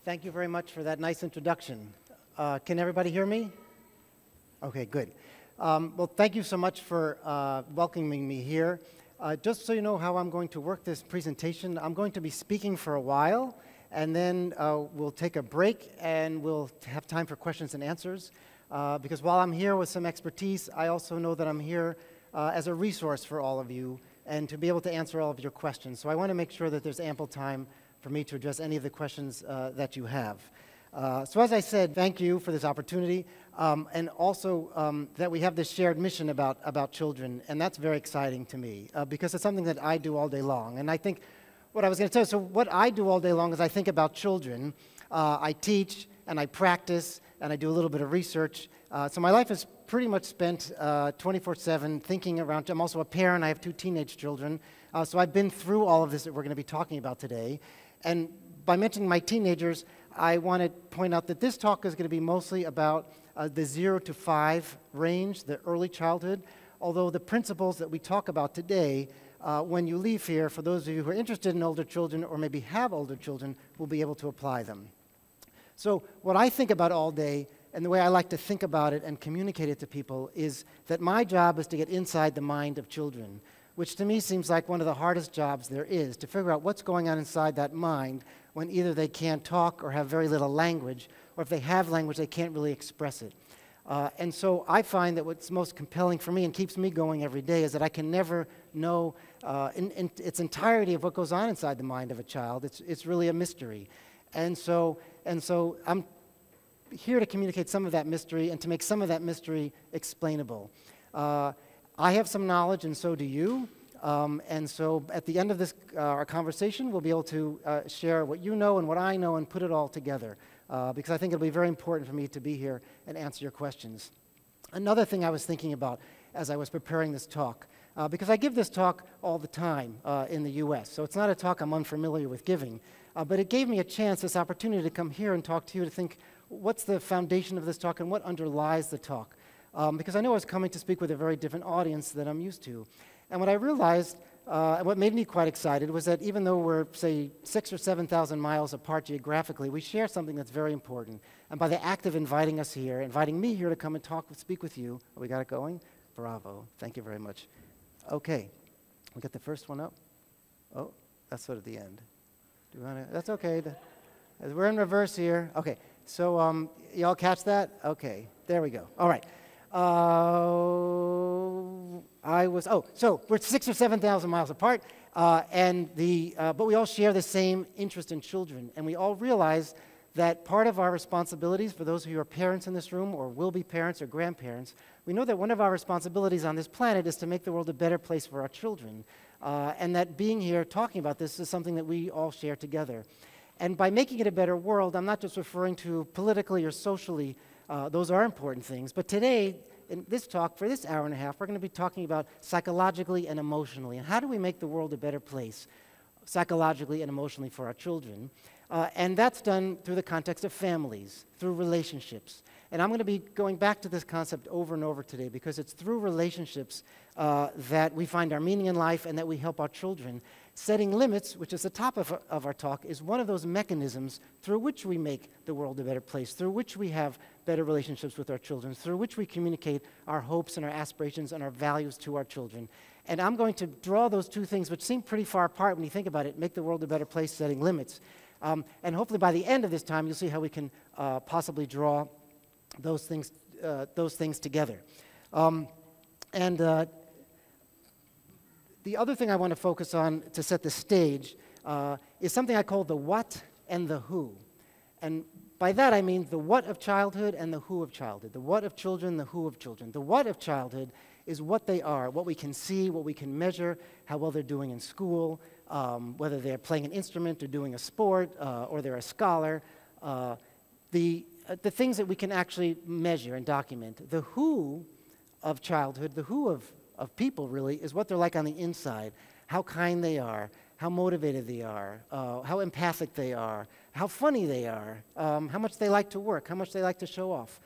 Thank you very much for that nice introduction. Can everybody hear me? Okay, good. Well, thank you so much for welcoming me here. Just so you know how I'm going to work this presentation, I'm going to be speaking for a while, and then we'll take a break, and we'll have time for questions and answers. Because while I'm here with some expertise, I also know that I'm here as a resource for all of you, and to be able to answer all of your questions. So I want to make sure that there's ample time for me to address any of the questions that you have. So as I said, thank you for this opportunity, and also that we have this shared mission about children, and that's very exciting to me, because it's something that I do all day long. And I think what I was going to tell you, so what I do all day long is I think about children. I teach, and I practice, and I do a little bit of research. So my life is pretty much spent 24/7 thinking around. I'm also a parent. I have 2 teenage children. So I've been through all of this that we're going to be talking about today. And by mentioning my teenagers, I want to point out that this talk is going to be mostly about the 0 to 5 range, the early childhood, although the principles that we talk about today, when you leave here, for those of you who are interested in older children or maybe have older children, will be able to apply them. So what I think about all day, and the way I like to think about it and communicate it to people, is that my job is to get inside the mind of children, which to me seems like one of the hardest jobs there is, to figure out what's going on inside that mind when either they can't talk or have very little language, or if they have language, they can't really express it. And so I find that what's most compelling for me and keeps me going every day is that I can never know in its entirety of what goes on inside the mind of a child. It's really a mystery. And so I'm here to communicate some of that mystery and to make some of that mystery explainable. I have some knowledge, and so do you. And so at the end of this our conversation, we'll be able to share what you know and what I know and put it all together, because I think it'll be very important for me to be here and answer your questions. Another thing I was thinking about as I was preparing this talk, because I give this talk all the time in the US, so it's not a talk I'm unfamiliar with giving, but it gave me a chance, this opportunity to come here and talk to you, to think what's the foundation of this talk and what underlies the talk. Because I know I was coming to speak with a very different audience than I'm used to. And what I realized, and what made me quite excited, was that even though we're, say, 6,000 or 7,000 miles apart geographically, we share something that's very important. And by the act of inviting us here, inviting me here to come and speak with you, we got it going? Bravo. Thank you very much. Okay. We'll get the first one up. Oh, that's sort of the end. Do you want to? That's okay. We're in reverse here. Okay. So y'all catch that? Okay. There we go. All right. So we're 6,000 or 7,000 miles apart, but we all share the same interest in children, and we all realize that part of our responsibilities, for those of you who are parents in this room or will be parents or grandparents, we know that one of our responsibilities on this planet is to make the world a better place for our children, and that being here talking about this is something that we all share together. And by making it a better world, I'm not just referring to politically or socially. Those are important things. But today, in this talk, for this hour and a half, we're going to be talking about psychologically and emotionally. And how do we make the world a better place psychologically and emotionally for our children? And that's done through the context of families, through relationships. And I'm going to be going back to this concept over and over today, because it's through relationships that we find our meaning in life and that we help our children. Setting limits, which is the top of our talk, is one of those mechanisms through which we make the world a better place, through which we have better relationships with our children, through which we communicate our hopes and our aspirations and our values to our children. And I'm going to draw those two things, which seem pretty far apart when you think about it, make the world a better place, setting limits. And hopefully by the end of this time, you'll see how we can possibly draw those things together. The other thing I want to focus on to set the stage is something I call the what and the who. And by that I mean the what of childhood and the who of childhood. The what of children, the who of children. The what of childhood is what they are, what we can see, what we can measure, how well they're doing in school, whether they're playing an instrument or doing a sport, or they're a scholar. The things that we can actually measure and document. The who of childhood, the who of people really, is what they're like on the inside, how kind they are, how motivated they are, how empathic they are, how funny they are, how much they like to work, how much they like to show off,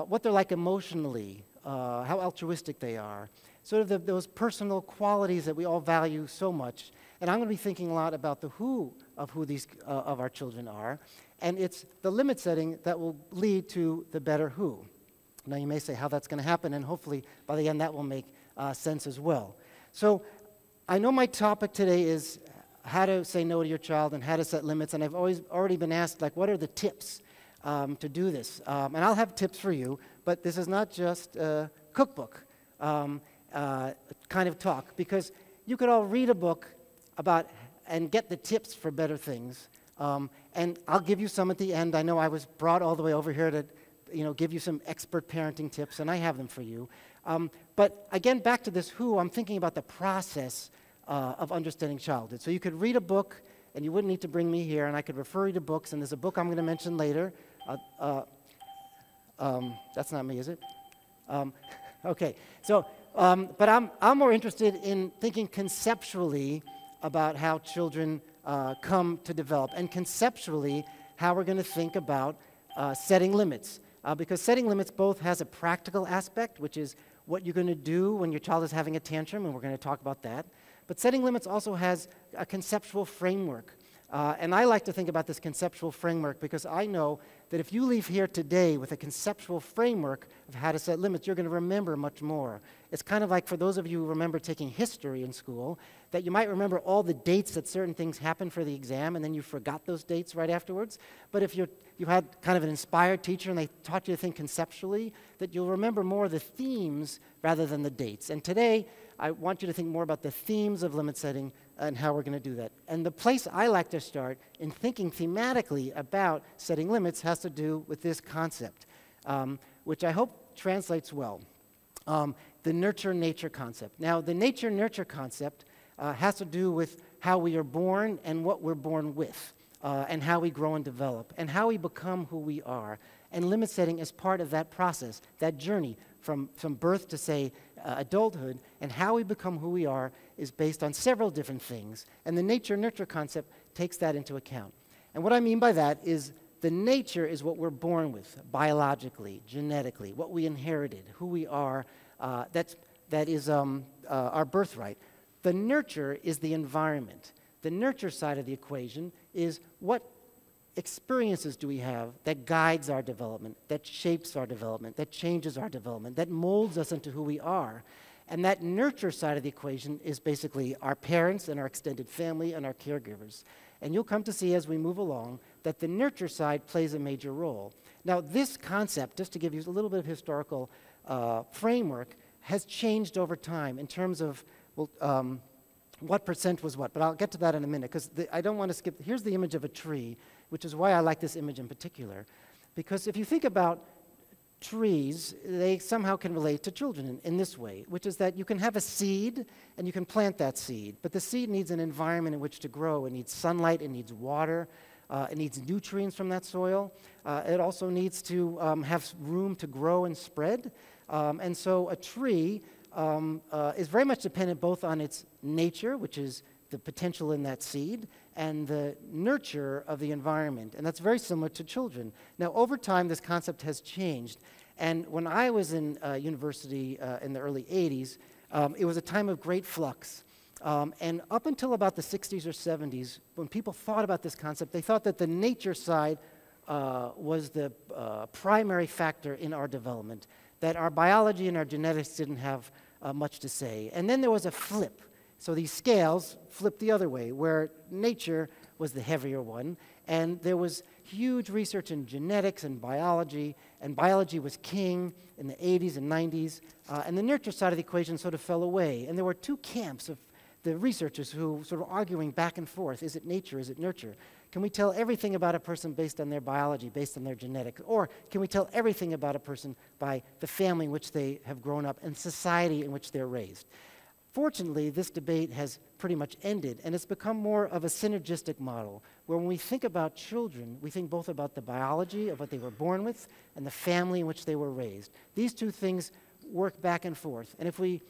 what they're like emotionally, how altruistic they are, sort of those personal qualities that we all value so much. And I'm going to be thinking a lot about the who of who these of our children are, and it's the limit setting that will lead to the better who. Now you may say how that's going to happen, and hopefully by the end that will make sense as well. So I know my topic today is how to say no to your child and how to set limits, and I've already been asked, like, what are the tips to do this? And I'll have tips for you, but this is not just a cookbook kind of talk, because you could all read a book about and get the tips for better things, and I'll give you some at the end. I know I was brought all the way over here to give you some expert parenting tips, and I have them for you. But again, back to this who, I'm thinking about the process of understanding childhood. So you could read a book, and you wouldn't need to bring me here, and I could refer you to books, and there's a book I'm going to mention later. That's not me, is it? Okay, so, but I'm more interested in thinking conceptually about how children come to develop, and conceptually how we're going to think about setting limits. Because setting limits both has a practical aspect, which is what you're going to do when your child is having a tantrum, and we're going to talk about that. But setting limits also has a conceptual framework. And I like to think about this conceptual framework because I know that if you leave here today with a conceptual framework of how to set limits, you're going to remember much more. It's kind of like for those of you who remember taking history in school, that you might remember all the dates that certain things happened for the exam, and then you forgot those dates right afterwards. But if you had kind of an inspired teacher and they taught you to think conceptually, that you'll remember more the themes rather than the dates. And today, I want you to think more about the themes of limit setting and how we're going to do that. And the place I like to start in thinking thematically about setting limits has to do with this concept, which I hope translates well. The nurture-nature concept. Now, the nature-nurture concept has to do with how we are born and what we're born with, and how we grow and develop, and how we become who we are. And limit setting is part of that process, that journey from birth to, say, adulthood, and how we become who we are is based on several different things. And the nature-nurture concept takes that into account. And what I mean by that is the nature is what we're born with, biologically, genetically, what we inherited, who we are, that is our birthright. The nurture is the environment. The nurture side of the equation is what experiences do we have that guides our development, that shapes our development, that changes our development, that molds us into who we are. And that nurture side of the equation is basically our parents and our extended family and our caregivers. And you'll come to see as we move along that the nurture side plays a major role. Now, this concept, just to give you a little bit of historical framework, has changed over time in terms of what percent was what. But I'll get to that in a minute, because I don't want to skip. Here's the image of a tree, which is why I like this image in particular. Because if you think about trees, they somehow can relate to children in this way, which is that you can have a seed and you can plant that seed, but the seed needs an environment in which to grow. It needs sunlight, it needs water, it needs nutrients from that soil. It also needs to have room to grow and spread. And so a tree is very much dependent both on its nature, which is the potential in that seed, and the nurture of the environment. And that's very similar to children. Now, over time, this concept has changed. And when I was in university in the early 80s, it was a time of great flux. And up until about the 60s or 70s, when people thought about this concept, they thought that the nature side was the primary factor in our development, that our biology and our genetics didn't have much to say. And then there was a flip. So these scales flipped the other way, where nature was the heavier one, and there was huge research in genetics and biology was king in the 80s and 90s, and the nurture side of the equation sort of fell away. And there were two camps of the researchers who sort of arguing back and forth. Is it nature? Is it nurture? Can we tell everything about a person based on their biology, based on their genetics? Or can we tell everything about a person by the family in which they have grown up and society in which they're raised? Fortunately, this debate has pretty much ended, and it's become more of a synergistic model, where when we think about children, we think both about the biology of what they were born with and the family in which they were raised. These two things work back and forth. And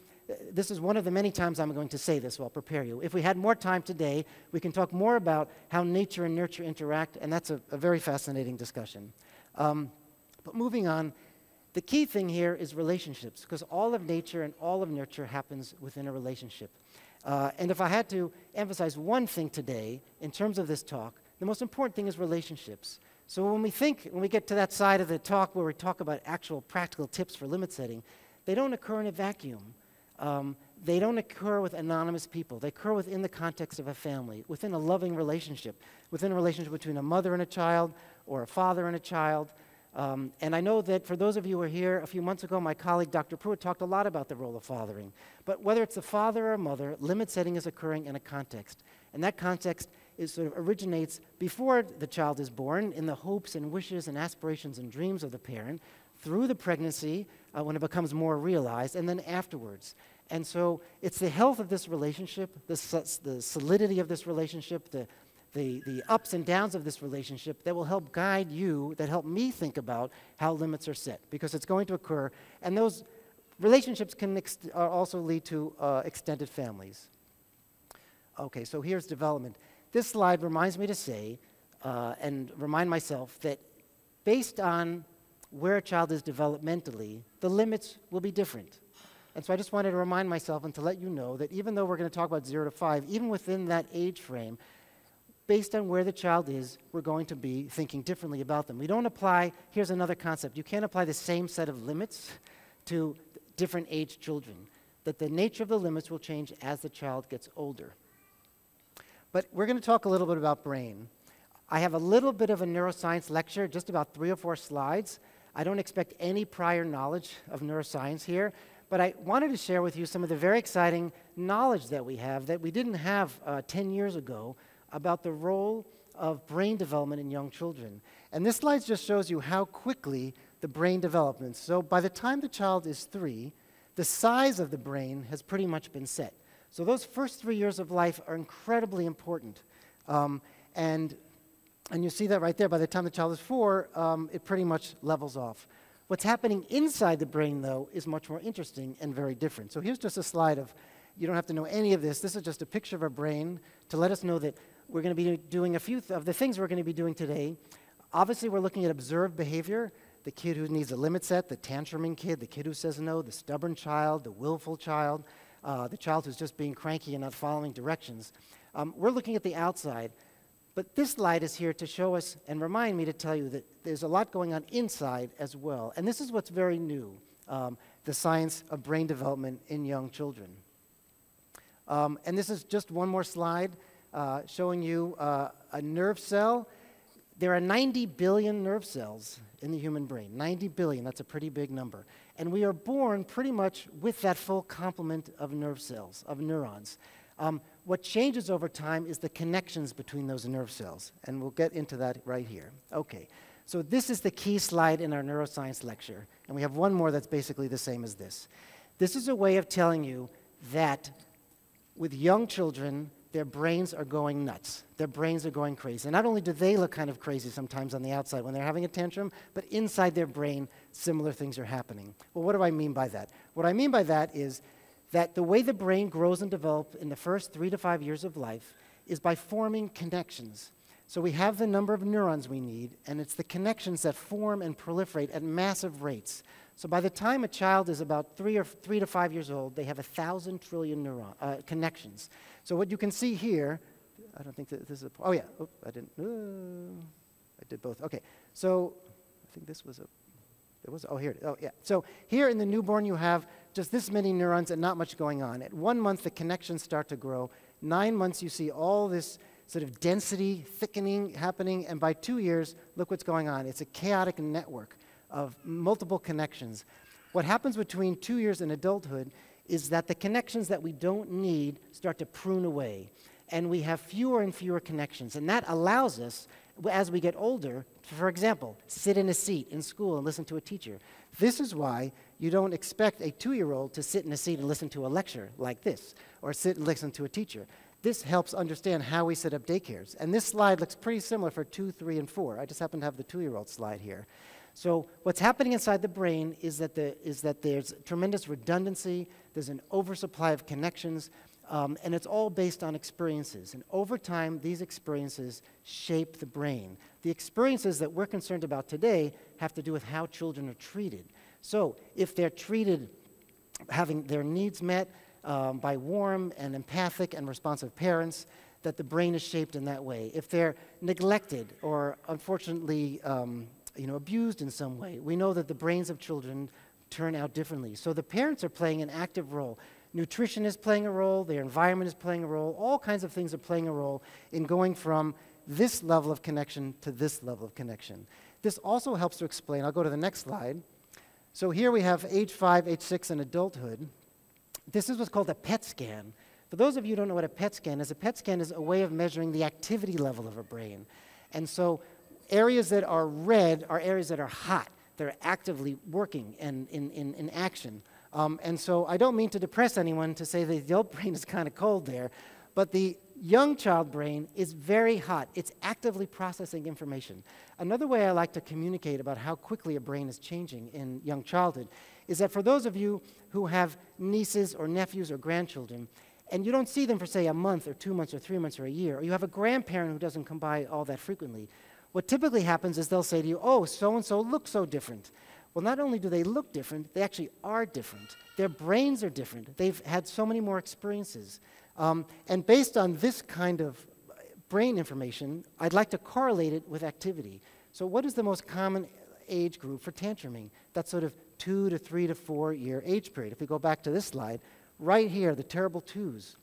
this is one of the many times I'm going to say this, so I'll prepare you. If we had more time today, we can talk more about how nature and nurture interact, and that's a very fascinating discussion. But moving on, The key thing here is relationships, because all of nature and all of nurture happens within a relationship. And if I had to emphasize one thing today in terms of this talk, the most important thing is relationships. So when we get to that side of the talk where we talk about actual practical tips for limit setting, they don't occur in a vacuum. They don't occur with anonymous people. They occur within the context of a family, within a loving relationship, within a relationship between a mother and a child or a father and a child. And I know that for those of you who were here a few months ago, my colleague Dr. Pruitt talked a lot about the role of fathering. But whether it's a father or a mother, limit setting is occurring in a context. And that context sort of originates before the child is born in the hopes and wishes and aspirations and dreams of the parent, through the pregnancy when it becomes more realized, and then afterwards. And so it's the health of this relationship, the solidity of this relationship, the ups and downs of this relationship that will help guide you, that help me think about how limits are set, because it's going to occur. And those relationships can also lead to extended families. Okay, so here's development. This slide reminds me to say, and remind myself, that based on where a child is developmentally, the limits will be different. And so I just wanted to remind myself and to let you know that even though we're going to talk about 0 to 5, even within that age frame, based on where the child is, we're going to be thinking differently about them. We don't apply, here's another concept, you can't apply the same set of limits to different age children, that the nature of the limits will change as the child gets older. But we're going to talk a little bit about brain. I have a little bit of a neuroscience lecture, just about 3 or 4 slides. I don't expect any prior knowledge of neuroscience here, but I wanted to share with you some of the very exciting knowledge that we have that we didn't have 10 years ago about the role of brain development in young children. And this slide just shows you how quickly the brain develops. So by the time the child is 3, the size of the brain has pretty much been set. So those first 3 years of life are incredibly important. And you see that right there. By the time the child is 4, it pretty much levels off. What's happening inside the brain, though, is much more interesting and very different. So here's just a slide of, you don't have to know any of this. This is just a picture of a brain to let us know that we're going to be doing a few of the things we're going to be doing today. Obviously, we're looking at observed behavior, the kid who needs a limit set, the tantruming kid, the kid who says no, the stubborn child, the willful child, the child who's just being cranky and not following directions. We're looking at the outside. But this slide is here to show us and remind me to tell you that there's a lot going on inside as well. And this is what's very new, the science of brain development in young children. And this is just one more slide showing you a nerve cell. There are 90 billion nerve cells in the human brain. 90 billion, that's a pretty big number. And we are born pretty much with that full complement of nerve cells, of neurons. What changes over time is the connections between those nerve cells, and we'll get into that right here. Okay, so this is the key slide in our neuroscience lecture, and we have one more that's basically the same as this. This is a way of telling you that with young children, their brains are going nuts. Their brains are going crazy. And not only do they look kind of crazy sometimes on the outside when they're having a tantrum, but inside their brain, similar things are happening. Well, what do I mean by that? What I mean by that is that the way the brain grows and develops in the first 3 to 5 years of life is by forming connections. So we have the number of neurons we need, and it's the connections that form and proliferate at massive rates. So by the time a child is about 3 to 5 years old, they have 1,000 trillion connections. So what you can see here, I don't think that this is a, oh yeah, oh, I didn't, I did both. Okay, so I think this was a, there was, oh here, oh yeah. So here in the newborn you have just this many neurons and not much going on. At 1 month the connections start to grow. 9 months you see all this sort of density, thickening happening, and by 2 years, look what's going on. It's a chaotic network of multiple connections. What happens between 2 years and adulthood is that the connections that we don't need start to prune away, and we have fewer and fewer connections, and that allows us, as we get older, for example, sit in a seat in school and listen to a teacher. This is why you don't expect a 2-year-old to sit in a seat and listen to a lecture like this, or sit and listen to a teacher. This helps understand how we set up daycares. And this slide looks pretty similar for 2, 3, and 4. I just happen to have the 2-year-old slide here. So what's happening inside the brain is that there's tremendous redundancy, there's an oversupply of connections, and it's all based on experiences. And over time, these experiences shape the brain. The experiences that we're concerned about today have to do with how children are treated. So if they're treated, having their needs met by warm and empathic and responsive parents, that the brain is shaped in that way. If they're neglected or unfortunately abused in some way, we know that the brains of children turn out differently. So the parents are playing an active role. Nutrition is playing a role, their environment is playing a role, all kinds of things are playing a role in going from this level of connection to this level of connection. This also helps to explain, I'll go to the next slide. So here we have age 5, age 6, and adulthood. This is what's called a PET scan. For those of you who don't know what a PET scan is a way of measuring the activity level of a brain. And so areas that are red are areas that are hot. They're actively working and in action. And so I don't mean to depress anyone to say the adult brain is kind of cold there, but the young child brain is very hot. It's actively processing information. Another way I like to communicate about how quickly a brain is changing in young childhood is that for those of you who have nieces or nephews or grandchildren, and you don't see them for, say, a month or 2 months or 3 months or a year, or you have a grandparent who doesn't come by all that frequently, what typically happens is they'll say to you, oh, so-and-so looks so different. Well, not only do they look different, they actually are different. Their brains are different. They've had so many more experiences. And based on this kind of brain information, I'd like to correlate it with activity. So what is the most common age group for tantruming? That's sort of 2 to 3 to 4 year age period. If we go back to this slide, right here, the terrible twos.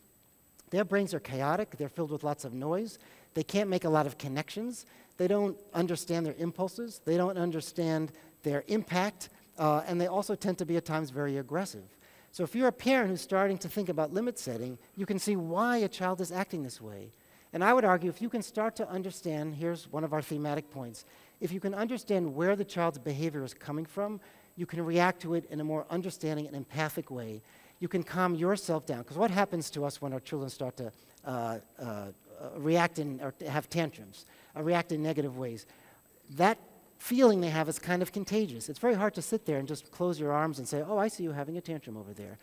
Their brains are chaotic. They're filled with lots of noise. They can't make a lot of connections. They don't understand their impulses. They don't understand their impact. And they also tend to be at times very aggressive. So if you're a parent who's starting to think about limit setting, you can see why a child is acting this way. And I would argue if you can start to understand, here's one of our thematic points, if you can understand where the child's behavior is coming from, you can react to it in a more understanding and empathic way. You can calm yourself down. Because what happens to us when our children start to react or have tantrums, react in negative ways? That feeling they have is kind of contagious. It's very hard to sit there and just close your arms and say, oh, I see you having a tantrum over there.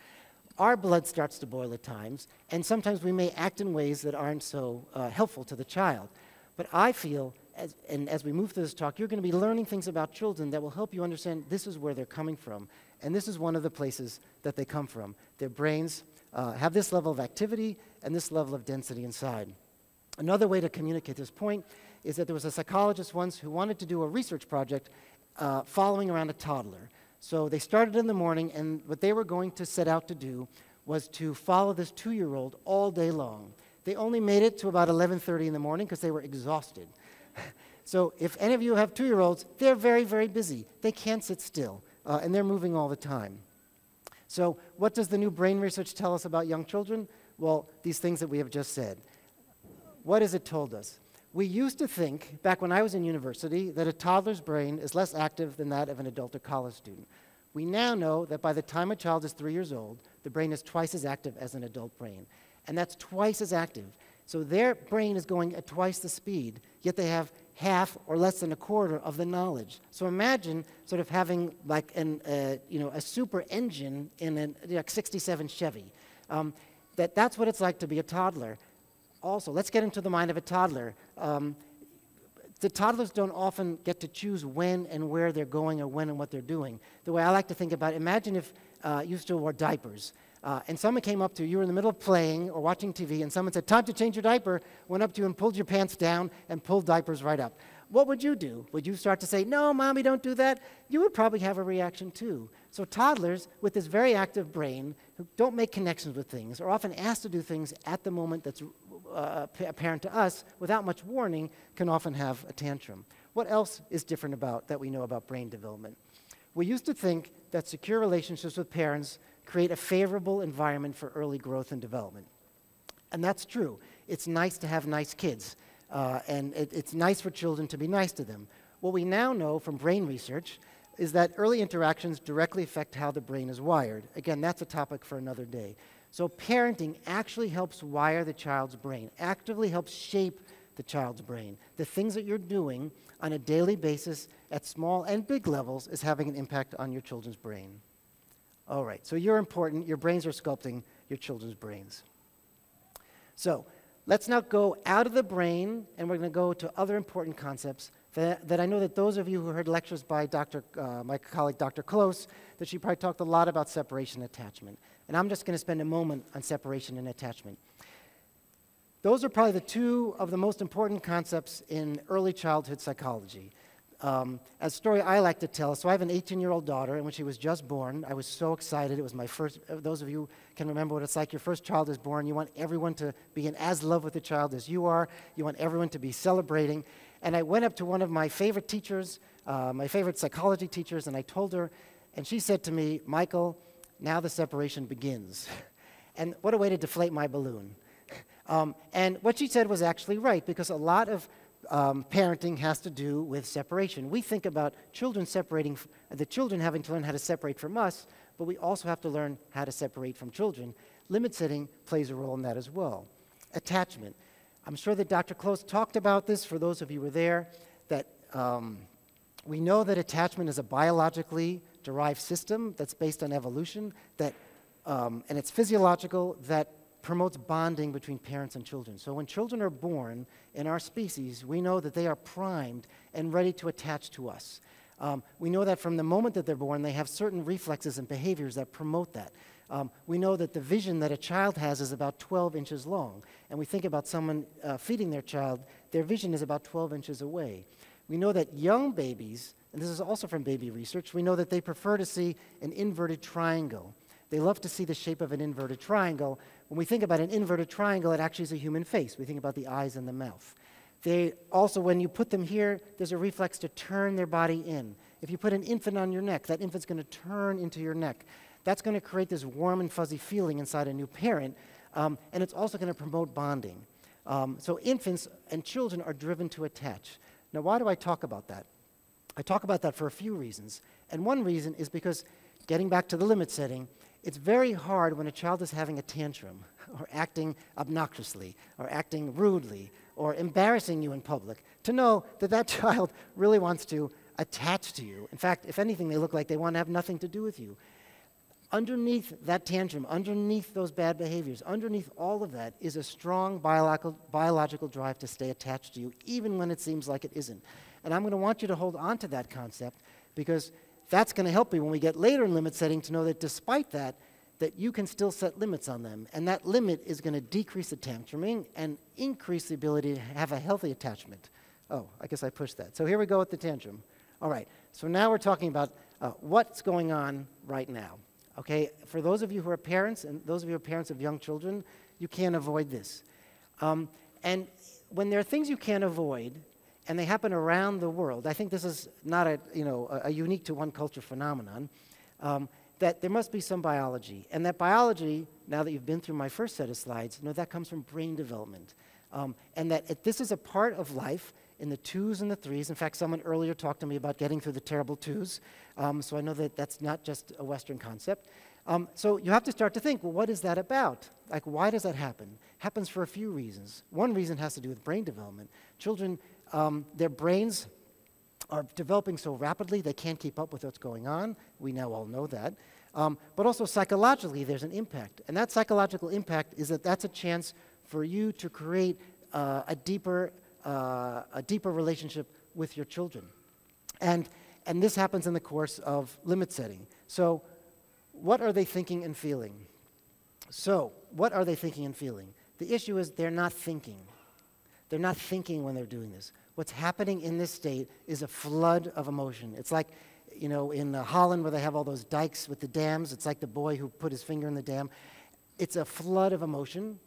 Our blood starts to boil at times, and sometimes we may act in ways that aren't so helpful to the child. But I feel, as we move through this talk, you're going to be learning things about children that will help you understand this is where they're coming from. And this is one of the places that they come from. Their brains have this level of activity and this level of density inside. Another way to communicate this point is that there was a psychologist once who wanted to do a research project following around a toddler. So they started in the morning, and what they were going to set out to do was to follow this 2-year-old all day long. They only made it to about 11:30 in the morning because they were exhausted. So if any of you have 2-year-olds, they're very, very busy. They can't sit still, and they're moving all the time. So what does the new brain research tell us about young children? Well, these things that we have just said. What has it told us? We used to think, back when I was in university, that a toddler's brain is less active than that of an adult or college student. We now know that by the time a child is 3 years old, the brain is twice as active as an adult brain. And that's twice as active. So their brain is going at twice the speed, yet they have half or less than a quarter of the knowledge. So imagine sort of having like a super engine in a 67 Chevy. That's what it's like to be a toddler. Also, let's get into the mind of a toddler. The toddlers don't often get to choose when and where they're going or when and what they're doing. The way I like to think about it, imagine if you still wore diapers. And someone came up to you, you were in the middle of playing or watching TV, and someone said, time to change your diaper, went up to you and pulled your pants down and pulled diapers right up. What would you do? Would you start to say, no, Mommy, don't do that? You would probably have a reaction too. So toddlers with this very active brain who don't make connections with things are often asked to do things at the moment that's apparent to us without much warning can often have a tantrum. What else is different that we know about brain development? We used to think that secure relationships with parents create a favorable environment for early growth and development. And that's true. It's nice to have nice kids. And it's nice for children to be nice to them. What we now know from brain research is that early interactions directly affect how the brain is wired. Again, that's a topic for another day. So parenting actually helps wire the child's brain, actively helps shape the child's brain. The things that you're doing on a daily basis at small and big levels is having an impact on your children's brain. All right, so you're important. Your brains are sculpting your children's brains. So let's now go out of the brain, and we're going to go to other important concepts that I know that those of you who heard lectures by my colleague Dr. Close, that she probably talked a lot about separation and attachment. And I'm just going to spend a moment on separation and attachment. Those are probably the two of the most important concepts in early childhood psychology. A story I like to tell, so I have an 18-year-old daughter, and when she was just born, I was so excited. It was my first, those of you can remember what it's like. Your first child is born. You want everyone to be in as love with the child as you are. You want everyone to be celebrating. And I went up to one of my favorite teachers, my favorite psychology teachers, and I told her, and she said to me, "Michael, now the separation begins." And what a way to deflate my balloon. And what she said was actually right, because a lot of parenting has to do with separation. We think about children separating, the children having to learn how to separate from us, but we also have to learn how to separate from children. Limit setting plays a role in that as well. Attachment. I'm sure that Dr. Close talked about this, for those of you who were there, that we know that attachment is a biologically derived system that's based on evolution, that, and it's physiological, that promotes bonding between parents and children. So when children are born in our species, we know that they are primed and ready to attach to us. We know that from the moment that they're born, they have certain reflexes and behaviors that promote that. We know that the vision that a child has is about 12 inches long. And we think about someone feeding their child, their vision is about 12 inches away. We know that young babies, and this is also from baby research, we know that they prefer to see an inverted triangle. They love to see the shape of an inverted triangle. When we think about an inverted triangle, it actually is a human face. We think about the eyes and the mouth. They also, when you put them here, there's a reflex to turn their body in. If you put an infant on your neck, that infant's going to turn into your neck. That's going to create this warm and fuzzy feeling inside a new parent, and it's also going to promote bonding. So infants and children are driven to attach. Now, why do I talk about that? I talk about that for a few reasons. And one reason is because, getting back to the limit setting, it's very hard when a child is having a tantrum, or acting obnoxiously, or acting rudely, or embarrassing you in public, to know that that child really wants to attach to you. In fact, if anything, they look like they want to have nothing to do with you. Underneath that tantrum, underneath those bad behaviors, underneath all of that is a strong biological drive to stay attached to you, even when it seems like it isn't. And I'm going to want you to hold on to that concept, because that's going to help you when we get later in limit setting to know that despite that, that you can still set limits on them. And that limit is going to decrease the tantruming and increase the ability to have a healthy attachment. Oh, I guess I pushed that. So here we go with the tantrum. All right, so now we're talking about what's going on right now. Okay, for those of you who are parents, and those of you who are parents of young children, you can't avoid this. And when there are things you can't avoid, and they happen around the world, I think this is not a unique to one culture phenomenon, that there must be some biology. And that biology, now that you've been through my first set of slides, that comes from brain development. And that this is a part of life in the 2s and the 3s. In fact, someone earlier talked to me about getting through the terrible 2s. So I know that that's not just a Western concept. So you have to start to think, well, what is that about? Like, why does that happen? Happens for a few reasons. One reason has to do with brain development. Children, their brains are developing so rapidly they can't keep up with what's going on. We now all know that. But also psychologically, there's an impact. And that psychological impact is that that's a chance for you to create a deeper relationship with your children. And this happens in the course of limit setting. So what are they thinking and feeling? So what are they thinking and feeling? The issue is they're not thinking. They're not thinking when they're doing this. What's happening in this state is a flood of emotion. It's like, in Holland where they have all those dikes with the dams. It's like the boy who put his finger in the dam. It's a flood of emotion.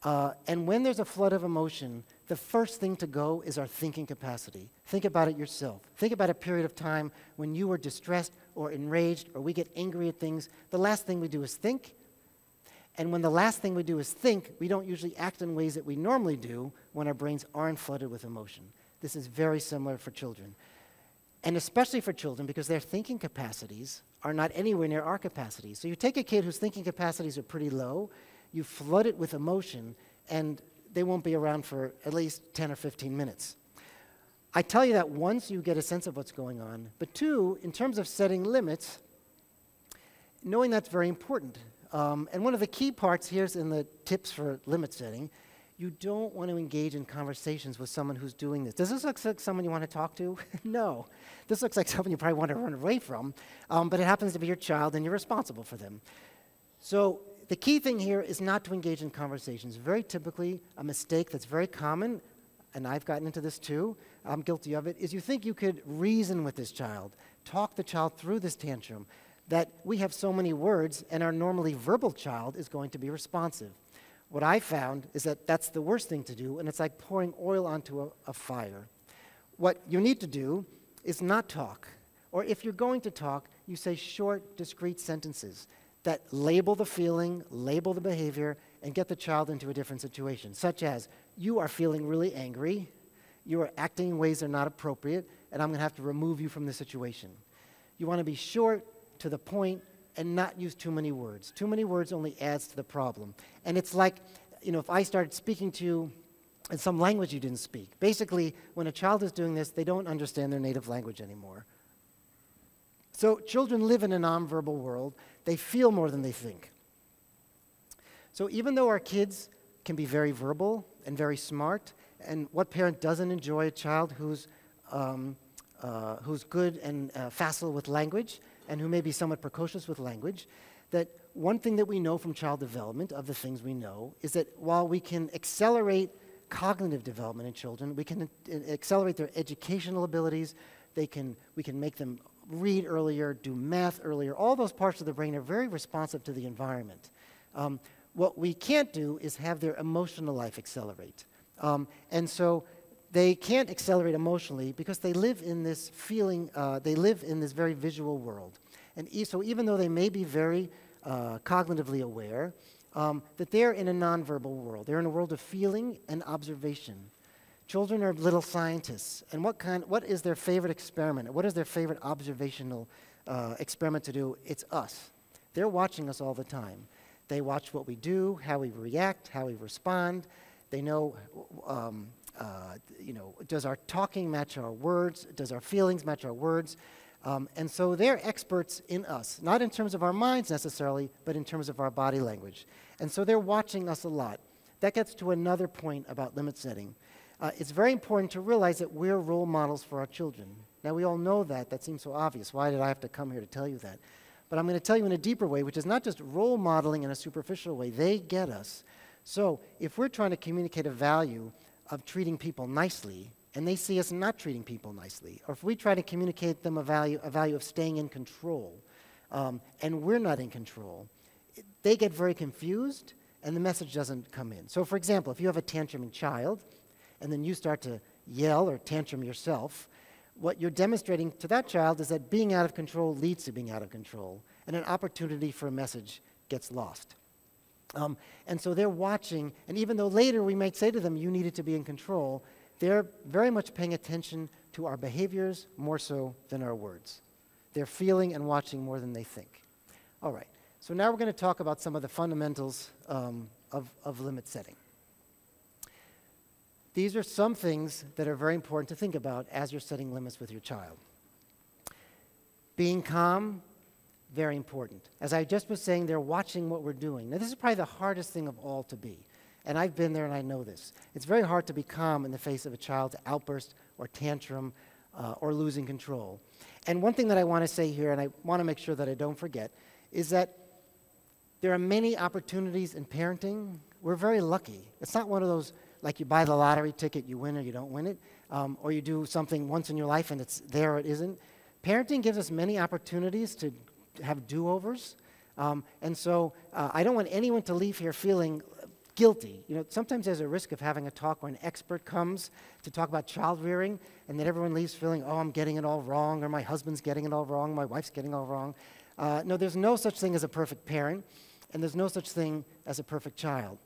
And when there's a flood of emotion, the first thing to go is our thinking capacity. Think about it yourself. Think about a period of time when you were distressed or enraged or we get angry at things. The last thing we do is think. And when the last thing we do is think, we don't usually act in ways that we normally do when our brains aren't flooded with emotion. This is very similar for children. And especially for children, because their thinking capacities are not anywhere near our capacities. So you take a kid whose thinking capacities are pretty low, you flood it with emotion, and they won't be around for at least 10 or 15 minutes. I tell you that once you get a sense of what's going on, but two, in terms of setting limits, knowing that's very important. And one of the key parts here's in the tips for limit setting You don't want to engage in conversations with someone who's doing this. Does this look like someone you want to talk to? No. This looks like someone you probably want to run away from, but it happens to be your child and you're responsible for them. So the key thing here is not to engage in conversations. Very typically, a mistake that's very common, and I've gotten into this too, I'm guilty of it, is you think you could reason with this child, talk the child through this tantrum, that we have so many words and our normally verbal child is going to be responsive. What I found is that that's the worst thing to do, and it's like pouring oil onto a fire. What you need to do is not talk. Or if you're going to talk, you say short, discrete sentences that label the feeling, label the behavior, and get the child into a different situation, such as, you are feeling really angry, you are acting in ways that are not appropriate, and I'm going to have to remove you from the situation. You want to be short, to the point, and not use too many words. Too many words only adds to the problem. And it's like, if I started speaking to you in some language you didn't speak. Basically, when a child is doing this, they don't understand their native language anymore. So children live in a nonverbal world. They feel more than they think. So even though our kids can be very verbal and very smart, and what parent doesn't enjoy a child who's good and facile with language, and who may be somewhat precocious with language, that one thing that we know from child development, of the things we know, is that while we can accelerate cognitive development in children, we can accelerate their educational abilities, we can make them read earlier, do math earlier. All those parts of the brain are very responsive to the environment. What we can't do is have their emotional life accelerate. And so they can't accelerate emotionally because they live in this feeling, they live in this very visual world. And so even though they may be very cognitively aware, that they're in a nonverbal world. They're in a world of feeling and observation. Children are little scientists. And what is their favorite experiment? What is their favorite observational experiment to do? It's us. They're watching us all the time. They watch what we do, how we react, how we respond. They know, does our talking match our words? Does our feelings match our words? And so they're experts in us, not in terms of our minds necessarily, but in terms of our body language. And so they're watching us a lot. That gets to another point about limit setting. It's very important to realize that we're role models for our children. Now, we all know that. That seems so obvious. Why did I have to come here to tell you that? But I'm going to tell you in a deeper way, which is not just role modeling in a superficial way. They get us. So if we're trying to communicate a value of treating people nicely, and they see us not treating people nicely, or if we try to communicate them a value of staying in control, and we're not in control, they get very confused, and the message doesn't come in. So for example, if you have a tantruming child, and then you start to yell or tantrum yourself, what you're demonstrating to that child is that being out of control leads to being out of control, and an opportunity for a message gets lost. And so they're watching, and even though later we might say to them, you needed to be in control, they're very much paying attention to our behaviors more so than our words. They're feeling and watching more than they think. All right, so now we're going to talk about some of the fundamentals of limit setting. These are some things that are very important to think about as you're setting limits with your child. Being calm, very important. As I just was saying, they're watching what we're doing. Now, this is probably the hardest thing of all to be. And I've been there and I know this. It's very hard to be calm in the face of a child's outburst or tantrum or losing control. And one thing that I want to say here, and I want to make sure that I don't forget, is that there are many opportunities in parenting. We're very lucky. It's not one of those, like you buy the lottery ticket, you win or you don't win it, or you do something once in your life and it's there or it isn't. Parenting gives us many opportunities to have do-overs. And so I don't want anyone to leave here feeling guilty. Sometimes there's a risk of having a talk where an expert comes to talk about child rearing, and then everyone leaves feeling, oh, I'm getting it all wrong, or my husband's getting it all wrong, my wife's getting it all wrong. No, there's no such thing as a perfect parent, and there's no such thing as a perfect child.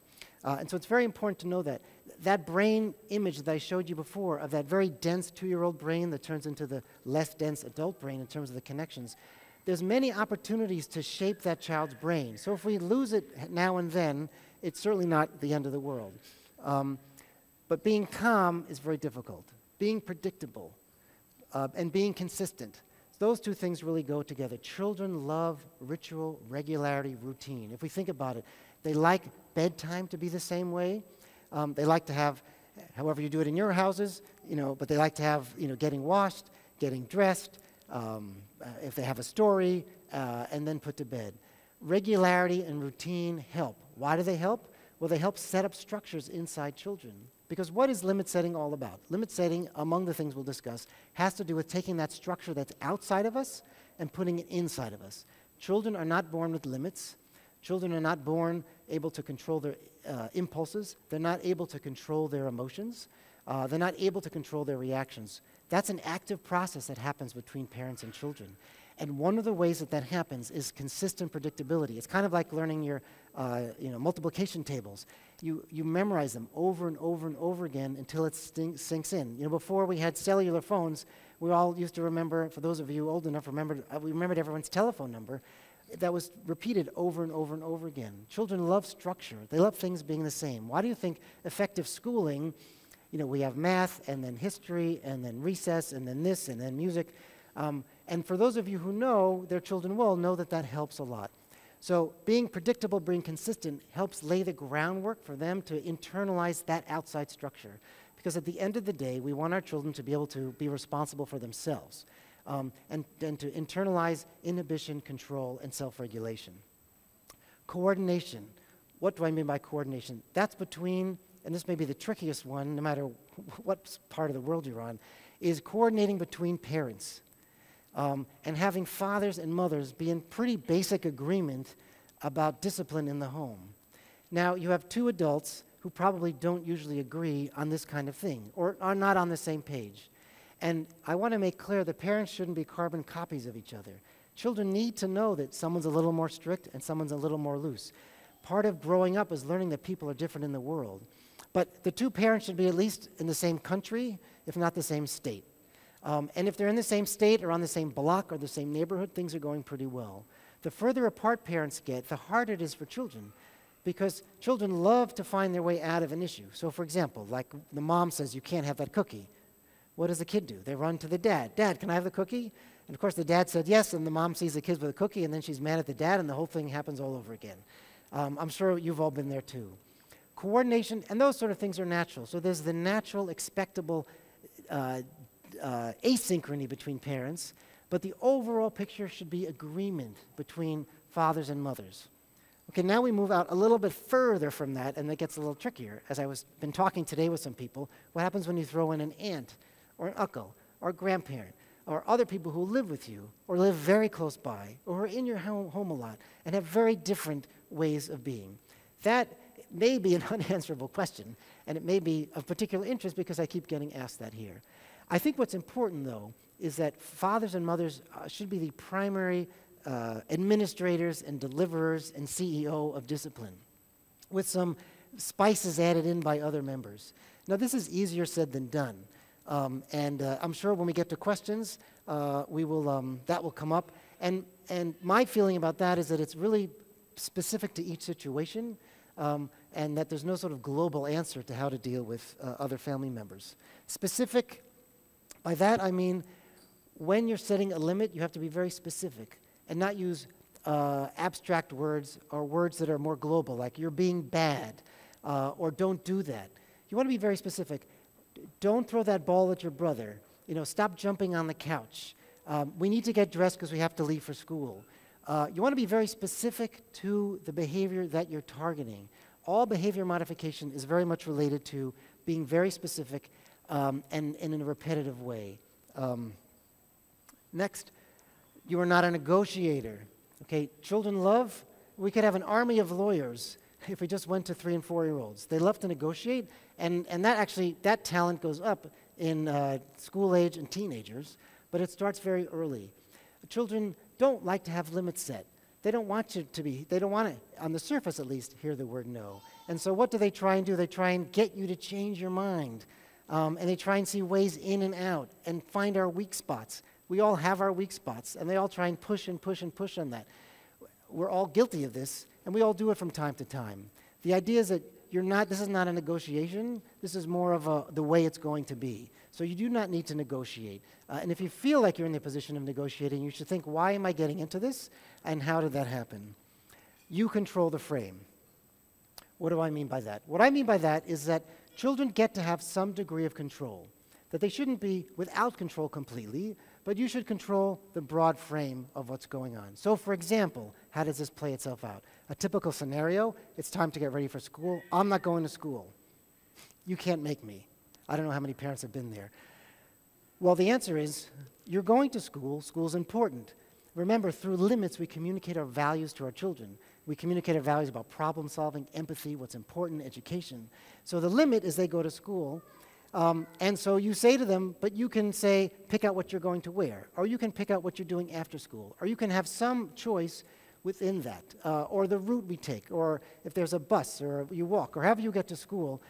And so it's very important to know that. That brain image that I showed you before of that very dense 2-year-old brain that turns into the less dense adult brain in terms of the connections, there's many opportunities to shape that child's brain. So if we lose it now and then, it's certainly not the end of the world. But being calm is very difficult. Being predictable and being consistent. Those two things really go together. Children love ritual, regularity, routine. If we think about it, they like bedtime to be the same way. They like to have, however you do it in your houses, but they like to have, getting washed, getting dressed, if they have a story, and then put to bed. Regularity and routine help. Why do they help? Well, they help set up structures inside children. Because what is limit setting all about? Limit setting, among the things we'll discuss, has to do with taking that structure that's outside of us and putting it inside of us. Children are not born with limits. Children are not born able to control their impulses. They're not able to control their emotions. They're not able to control their reactions. That's an active process that happens between parents and children. And one of the ways that happens is consistent predictability. It's kind of like learning your multiplication tables. You memorize them over and over and over again until it sinks in. Before we had cellular phones, we all used to remember, for those of you old enough, we remembered everyone's telephone number. That was repeated over and over and over again. Children love structure. They love things being the same. Why do you think effective schooling, we have math and then history and then recess and then this and then music. And for those of you who know their children well, know that helps a lot. So being predictable, being consistent helps lay the groundwork for them to internalize that outside structure. Because at the end of the day, we want our children to be able to be responsible for themselves and to internalize inhibition, control, and self-regulation. Coordination. What do I mean by coordination? That's between, and this may be the trickiest one, no matter what part of the world you're on, is coordinating between parents. And having fathers and mothers be in pretty basic agreement about discipline in the home. Now, you have two adults who probably don't usually agree on this kind of thing or are not on the same page. And I want to make clear that parents shouldn't be carbon copies of each other. Children need to know that someone's a little more strict and someone's a little more loose. Part of growing up is learning that people are different in the world. But the two parents should be at least in the same country, if not the same state. And if they're in the same state or on the same block or the same neighborhood, things are going pretty well. The further apart parents get, the harder it is for children, because children love to find their way out of an issue. So for example, like the mom says, you can't have that cookie. What does the kid do? They run to the dad. Dad, can I have the cookie? And of course the dad said yes, and the mom sees the kids with a cookie, and then she's mad at the dad, and the whole thing happens all over again. I'm sure you've all been there too. Coordination and those sort of things are natural. So there's the natural, expectable asynchrony between parents, but the overall picture should be agreement between fathers and mothers. Okay, now we move out a little bit further from that, and that gets a little trickier. As I was been talking today with some people, what happens when you throw in an aunt or an uncle or a grandparent or other people who live with you or live very close by or are in your home a lot and have very different ways of being? That may be an unanswerable question, and it may be of particular interest because I keep getting asked that here. I think what's important, though, is that fathers and mothers should be the primary administrators and deliverers and CEO of discipline, with some spices added in by other members. Now, this is easier said than done, and I'm sure when we get to questions, that will come up. And my feeling about that is that it's really specific to each situation, and that there's no sort of global answer to how to deal with other family members. Specific. By that, I mean, when you're setting a limit, you have to be very specific and not use abstract words or words that are more global, like you're being bad or don't do that. You want to be very specific. Don't throw that ball at your brother. Stop jumping on the couch. We need to get dressed because we have to leave for school. You want to be very specific to the behavior that you're targeting. All behavior modification is very much related to being very specific and in a repetitive way. Next, you are not a negotiator. Okay, children love, we could have an army of lawyers if we just went to 3- and 4-year-olds. They love to negotiate, and that talent goes up in school age and teenagers, but it starts very early. Children don't like to have limits set. They don't want they don't want to, on the surface at least, hear the word no. And so what do? They try and get you to change your mind. And they try and see ways in and out and find our weak spots. We all have our weak spots, and they all try and push and push and push on that. We're all guilty of this, and we all do it from time to time. The idea is that this is not a negotiation. This is more of the way it's going to be. So you do not need to negotiate. And if you feel like you're in the position of negotiating, you should think, why am I getting into this, and how did that happen? You control the frame. What do I mean by that? What I mean by that is that children get to have some degree of control, that they shouldn't be without control completely, but you should control the broad frame of what's going on. So for example, how does this play itself out? A typical scenario, it's time to get ready for school. I'm not going to school. You can't make me. I don't know how many parents have been there. Well, the answer is, you're going to school. School's important. Remember, through limits, we communicate our values to our children. We communicate our values about problem solving, empathy, what's important, education. So the limit is they go to school. And so you say to them, but you can say, pick out what you're going to wear, or you can pick out what you're doing after school, or you can have some choice within that, or the route we take, or if there's a bus, or you walk, or however you get to school,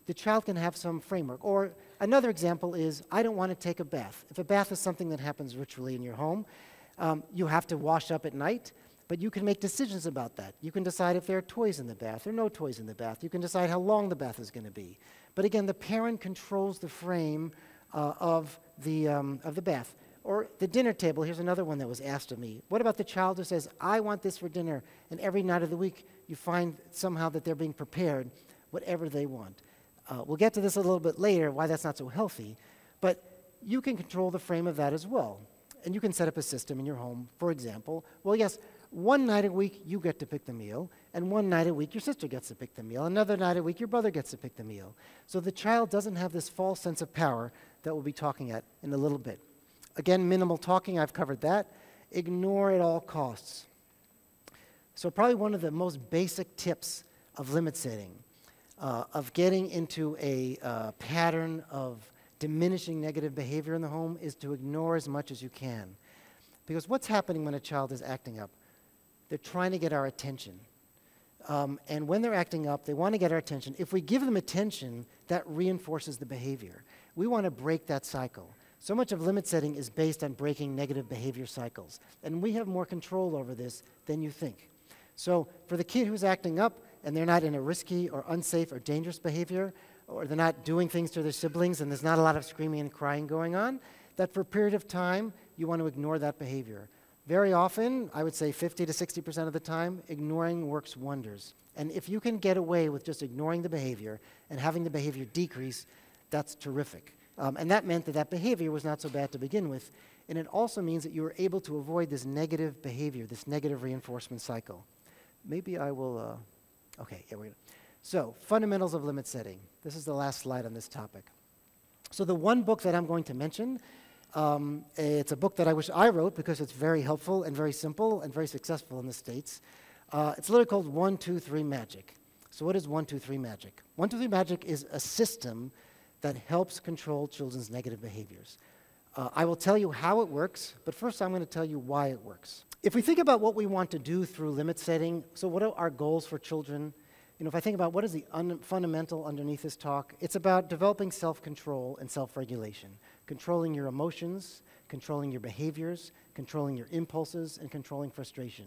the child can have some framework. Or another example is, I don't want to take a bath. If a bath is something that happens ritually in your home, you have to wash up at night, but you can make decisions about that. You can decide if there are toys in the bath or no toys in the bath. You can decide how long the bath is going to be. But again, the parent controls the frame of the bath. Or the dinner table, here's another one that was asked of me. What about the child who says, I want this for dinner, and every night of the week you find somehow that they're being prepared whatever they want. We'll get to this a little bit later, why that's not so healthy, but you can control the frame of that as well. And you can set up a system in your home, for example. Well, yes, one night a week you get to pick the meal, and one night a week your sister gets to pick the meal. Another night a week your brother gets to pick the meal. So the child doesn't have this false sense of power that we'll be talking at in a little bit. Again, minimal talking, I've covered that. Ignore at all costs. So probably one of the most basic tips of limit setting, of getting into a pattern of diminishing negative behavior in the home, is to ignore as much as you can. Because what's happening when a child is acting up? They're trying to get our attention. And when they're acting up, they want to get our attention. If we give them attention, that reinforces the behavior. We want to break that cycle. So much of limit setting is based on breaking negative behavior cycles. And we have more control over this than you think. So for the kid who's acting up and they're not in a risky or unsafe or dangerous behavior, or they're not doing things to their siblings and there's not a lot of screaming and crying going on, that for a period of time, you want to ignore that behavior. Very often, I would say 50 to 60% of the time, ignoring works wonders. And if you can get away with just ignoring the behavior and having the behavior decrease, that's terrific. And that meant that that behavior was not so bad to begin with. And it also means that you were able to avoid this negative behavior, this negative reinforcement cycle. Maybe I will, okay, here we go. So, fundamentals of limit setting. This is the last slide on this topic. So the one book that I'm going to mention, it's a book that I wish I wrote because it's very helpful and very simple and very successful in the States. It's literally called 1, 2, 3 Magic. So what is 1, 2, 3 Magic? 1, 2, 3 Magic is a system that helps control children's negative behaviors. I will tell you how it works, but first I'm going to tell you why it works. If we think about what we want to do through limit setting, so what are our goals for children? You know, if I think about what is the fundamental underneath this talk, it's about developing self-control and self-regulation, controlling your emotions, controlling your behaviors, controlling your impulses, and controlling frustration.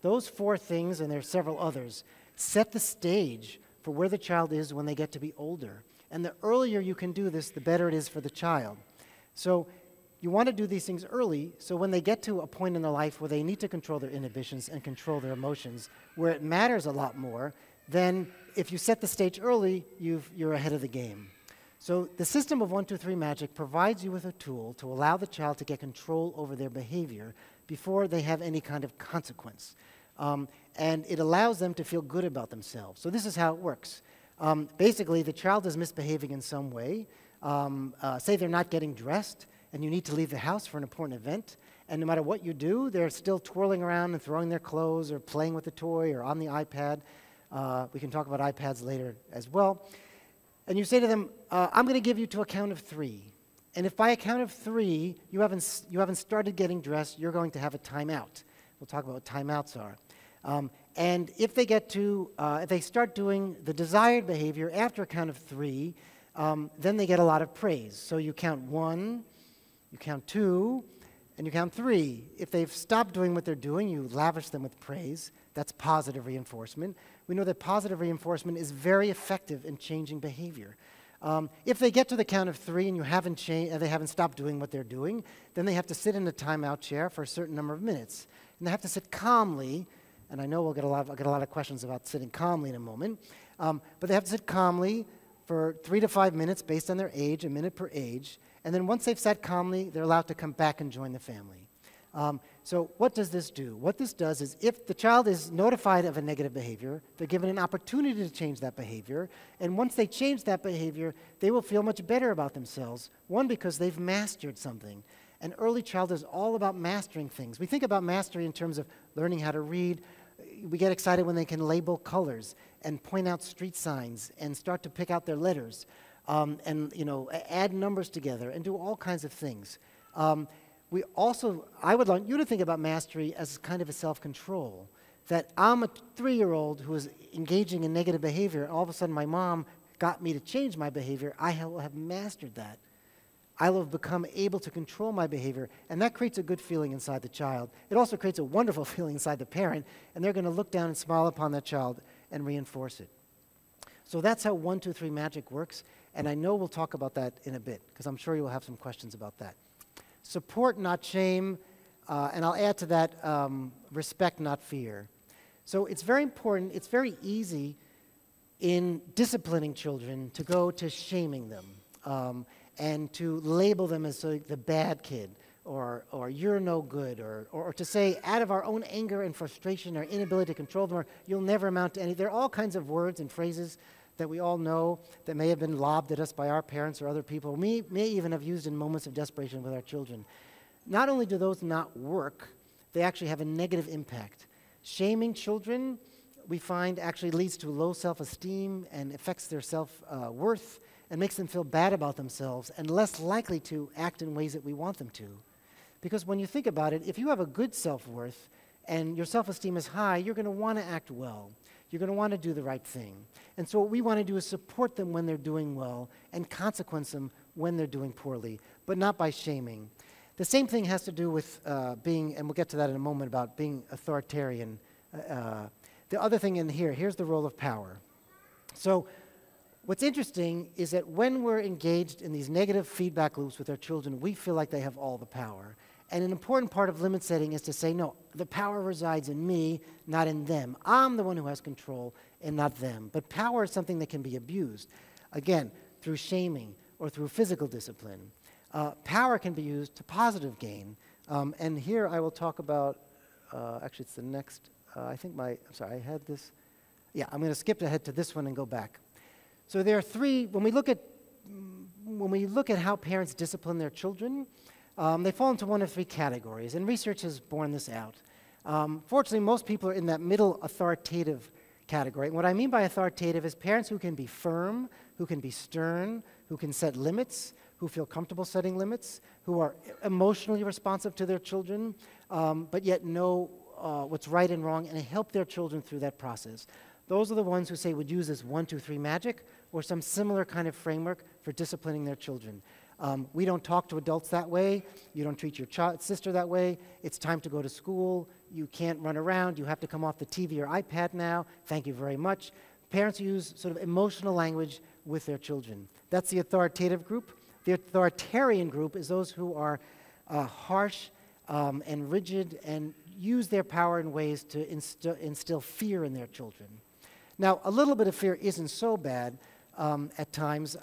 Those 4 things, and there are several others, set the stage for where the child is when they get to be older. And the earlier you can do this, the better it is for the child. So you want to do these things early, so when they get to a point in their life where they need to control their inhibitions and control their emotions, where it matters a lot more, then if you set the stage early, you're ahead of the game. So the system of 1, 2, 3 Magic provides you with a tool to allow the child to get control over their behavior before they have any kind of consequence. And it allows them to feel good about themselves. So this is how it works. Basically, the child is misbehaving in some way. Say they're not getting dressed, and you need to leave the house for an important event. And no matter what you do, they're still twirling around and throwing their clothes or playing with the toy or on the iPad. We can talk about iPads later as well. And you say to them, I'm going to give you to a count of 3. And if by a count of 3 you haven't started getting dressed, you're going to have a timeout. We'll talk about what timeouts are. And if they if they start doing the desired behavior after a count of 3, then they get a lot of praise. So you count 1, you count 2, and you count 3. If they've stopped doing what they're doing, you lavish them with praise. That's positive reinforcement. We know that positive reinforcement is very effective in changing behavior. If they get to the count of 3 and they haven't stopped doing what they're doing, then they have to sit in a timeout chair for a certain number of minutes. And they have to sit calmly and I know I'll get a lot of questions about sitting calmly in a moment, but they have to sit calmly for 3 to 5 minutes based on their age, a minute per age, and then once they've sat calmly, they're allowed to come back and join the family. So what does this do? What this does is if the child is notified of a negative behavior, they're given an opportunity to change that behavior, and once they change that behavior, they will feel much better about themselves. One, because they've mastered something. And early childhood is all about mastering things. We think about mastery in terms of learning how to read. We get excited when they can label colors and point out street signs and start to pick out their letters and add numbers together and do all kinds of things. I would like you to think about mastery as kind of a self-control, that I'm a 3-year-old who is engaging in negative behavior, and all of a sudden my mom got me to change my behavior. I will have mastered that. I will have become able to control my behavior, and that creates a good feeling inside the child. It also creates a wonderful feeling inside the parent, and they're going to look down and smile upon that child and reinforce it. So that's how 1, 2, 3 magic works, and I know we'll talk about that in a bit, because I'm sure you'll have some questions about that. Support, not shame, and I'll add to that, respect, not fear. So it's very important, it's very easy in disciplining children to go to shaming them and to label them as the bad kid, or you're no good, or to say out of our own anger and frustration or inability to control them, or you'll never amount to anything. There are all kinds of words and phrases that we all know that may have been lobbed at us by our parents or other people, may even have used in moments of desperation with our children. Not only do those not work, they actually have a negative impact. Shaming children, we find, actually leads to low self-esteem and affects their self-worth and makes them feel bad about themselves and less likely to act in ways that we want them to. Because when you think about it, if you have a good self-worth and your self-esteem is high, you're going to want to act well. You're going to want to do the right thing. And so what we want to do is support them when they're doing well and consequence them when they're doing poorly, but not by shaming. The same thing has to do with being, and we'll get to that in a moment, about being authoritarian. The other thing in here's the role of power. So what's interesting is that when we're engaged in these negative feedback loops with our children, we feel like they have all the power. And an important part of limit setting is to say, no, the power resides in me, not in them. I'm the one who has control and not them. But power is something that can be abused, again, through shaming or through physical discipline. Power can be used to positive gain. And here I will talk about, actually it's the next, I'm sorry, I had this. Yeah, I'm going to skip ahead to this one and go back. So there are 3, when we look at how parents discipline their children, they fall into one of 3 categories, and research has borne this out. Fortunately, most people are in that middle authoritative category. And what I mean by authoritative is parents who can be firm, who can be stern, who can set limits, who feel comfortable setting limits, who are emotionally responsive to their children, but yet know what's right and wrong and help their children through that process. Those are the ones who say would use this 1, 2, 3 magic or some similar kind of framework for disciplining their children. We don't talk to adults that way. You don't treat your sister that way. It's time to go to school. You can't run around. You have to come off the TV or iPad now. Thank you very much. Parents use sort of emotional language with their children. That's the authoritative group. The authoritarian group is those who are harsh and rigid and use their power in ways to instill fear in their children. Now, a little bit of fear isn't so bad at times,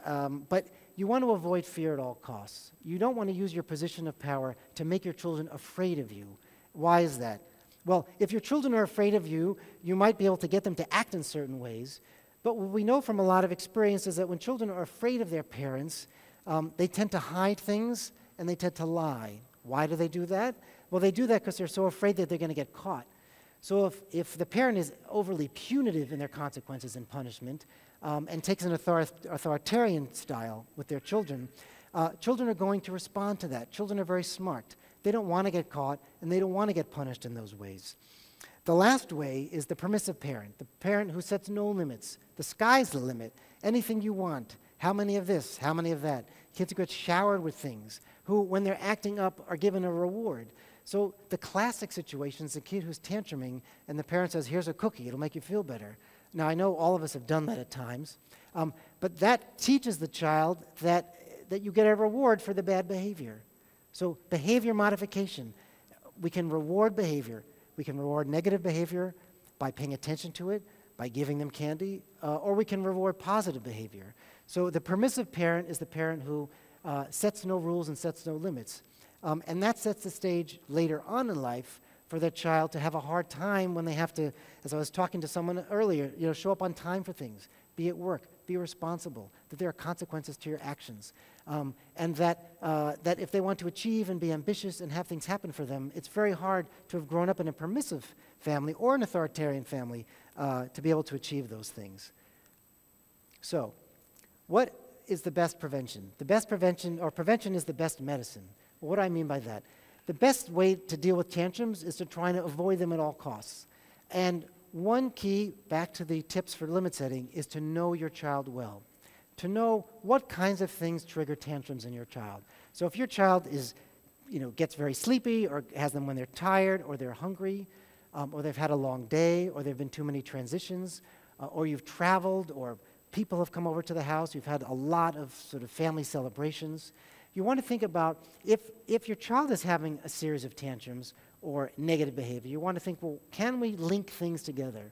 but you want to avoid fear at all costs. You don't want to use your position of power to make your children afraid of you. Why is that? Well, if your children are afraid of you, you might be able to get them to act in certain ways. But what we know from a lot of experience is that when children are afraid of their parents, they tend to hide things and they tend to lie. Why do they do that? Well, they do that because they're so afraid that they're going to get caught. So if the parent is overly punitive in their consequences and punishment and takes an authoritarian style with their children, children are going to respond to that. Children are very smart. They don't want to get caught and they don't want to get punished in those ways. The last way is the permissive parent, the parent who sets no limits. The sky's the limit. Anything you want. How many of this? How many of that? Kids who get showered with things, who, when they're acting up, are given a reward. So the classic situation is the kid who's tantruming, and the parent says, here's a cookie, it'll make you feel better. Now, I know all of us have done that at times, but that teaches the child that you get a reward for the bad behavior. So behavior modification. We can reward behavior. We can reward negative behavior by paying attention to it, by giving them candy, or we can reward positive behavior. So the permissive parent is the parent who sets no rules and sets no limits. And that sets the stage later on in life for their child to have a hard time when they have to, as I was talking to someone earlier, show up on time for things, be at work, be responsible, that there are consequences to your actions. And that if they want to achieve and be ambitious and have things happen for them, it's very hard to have grown up in a permissive family or an authoritarian family to be able to achieve those things. So, what is the best prevention? The best prevention, or prevention is the best medicine. Well, what do I mean by that? The best way to deal with tantrums is to try to avoid them at all costs. And one key, back to the tips for limit setting, is to know your child well. To know what kinds of things trigger tantrums in your child. So if your child is, gets very sleepy, or has them when they're tired, or they're hungry, or they've had a long day, or there have been too many transitions, or you've traveled, or people have come over to the house, you've had a lot of sort of family celebrations, you want to think about if your child is having a series of tantrums or negative behavior, you want to think, well, can we link things together?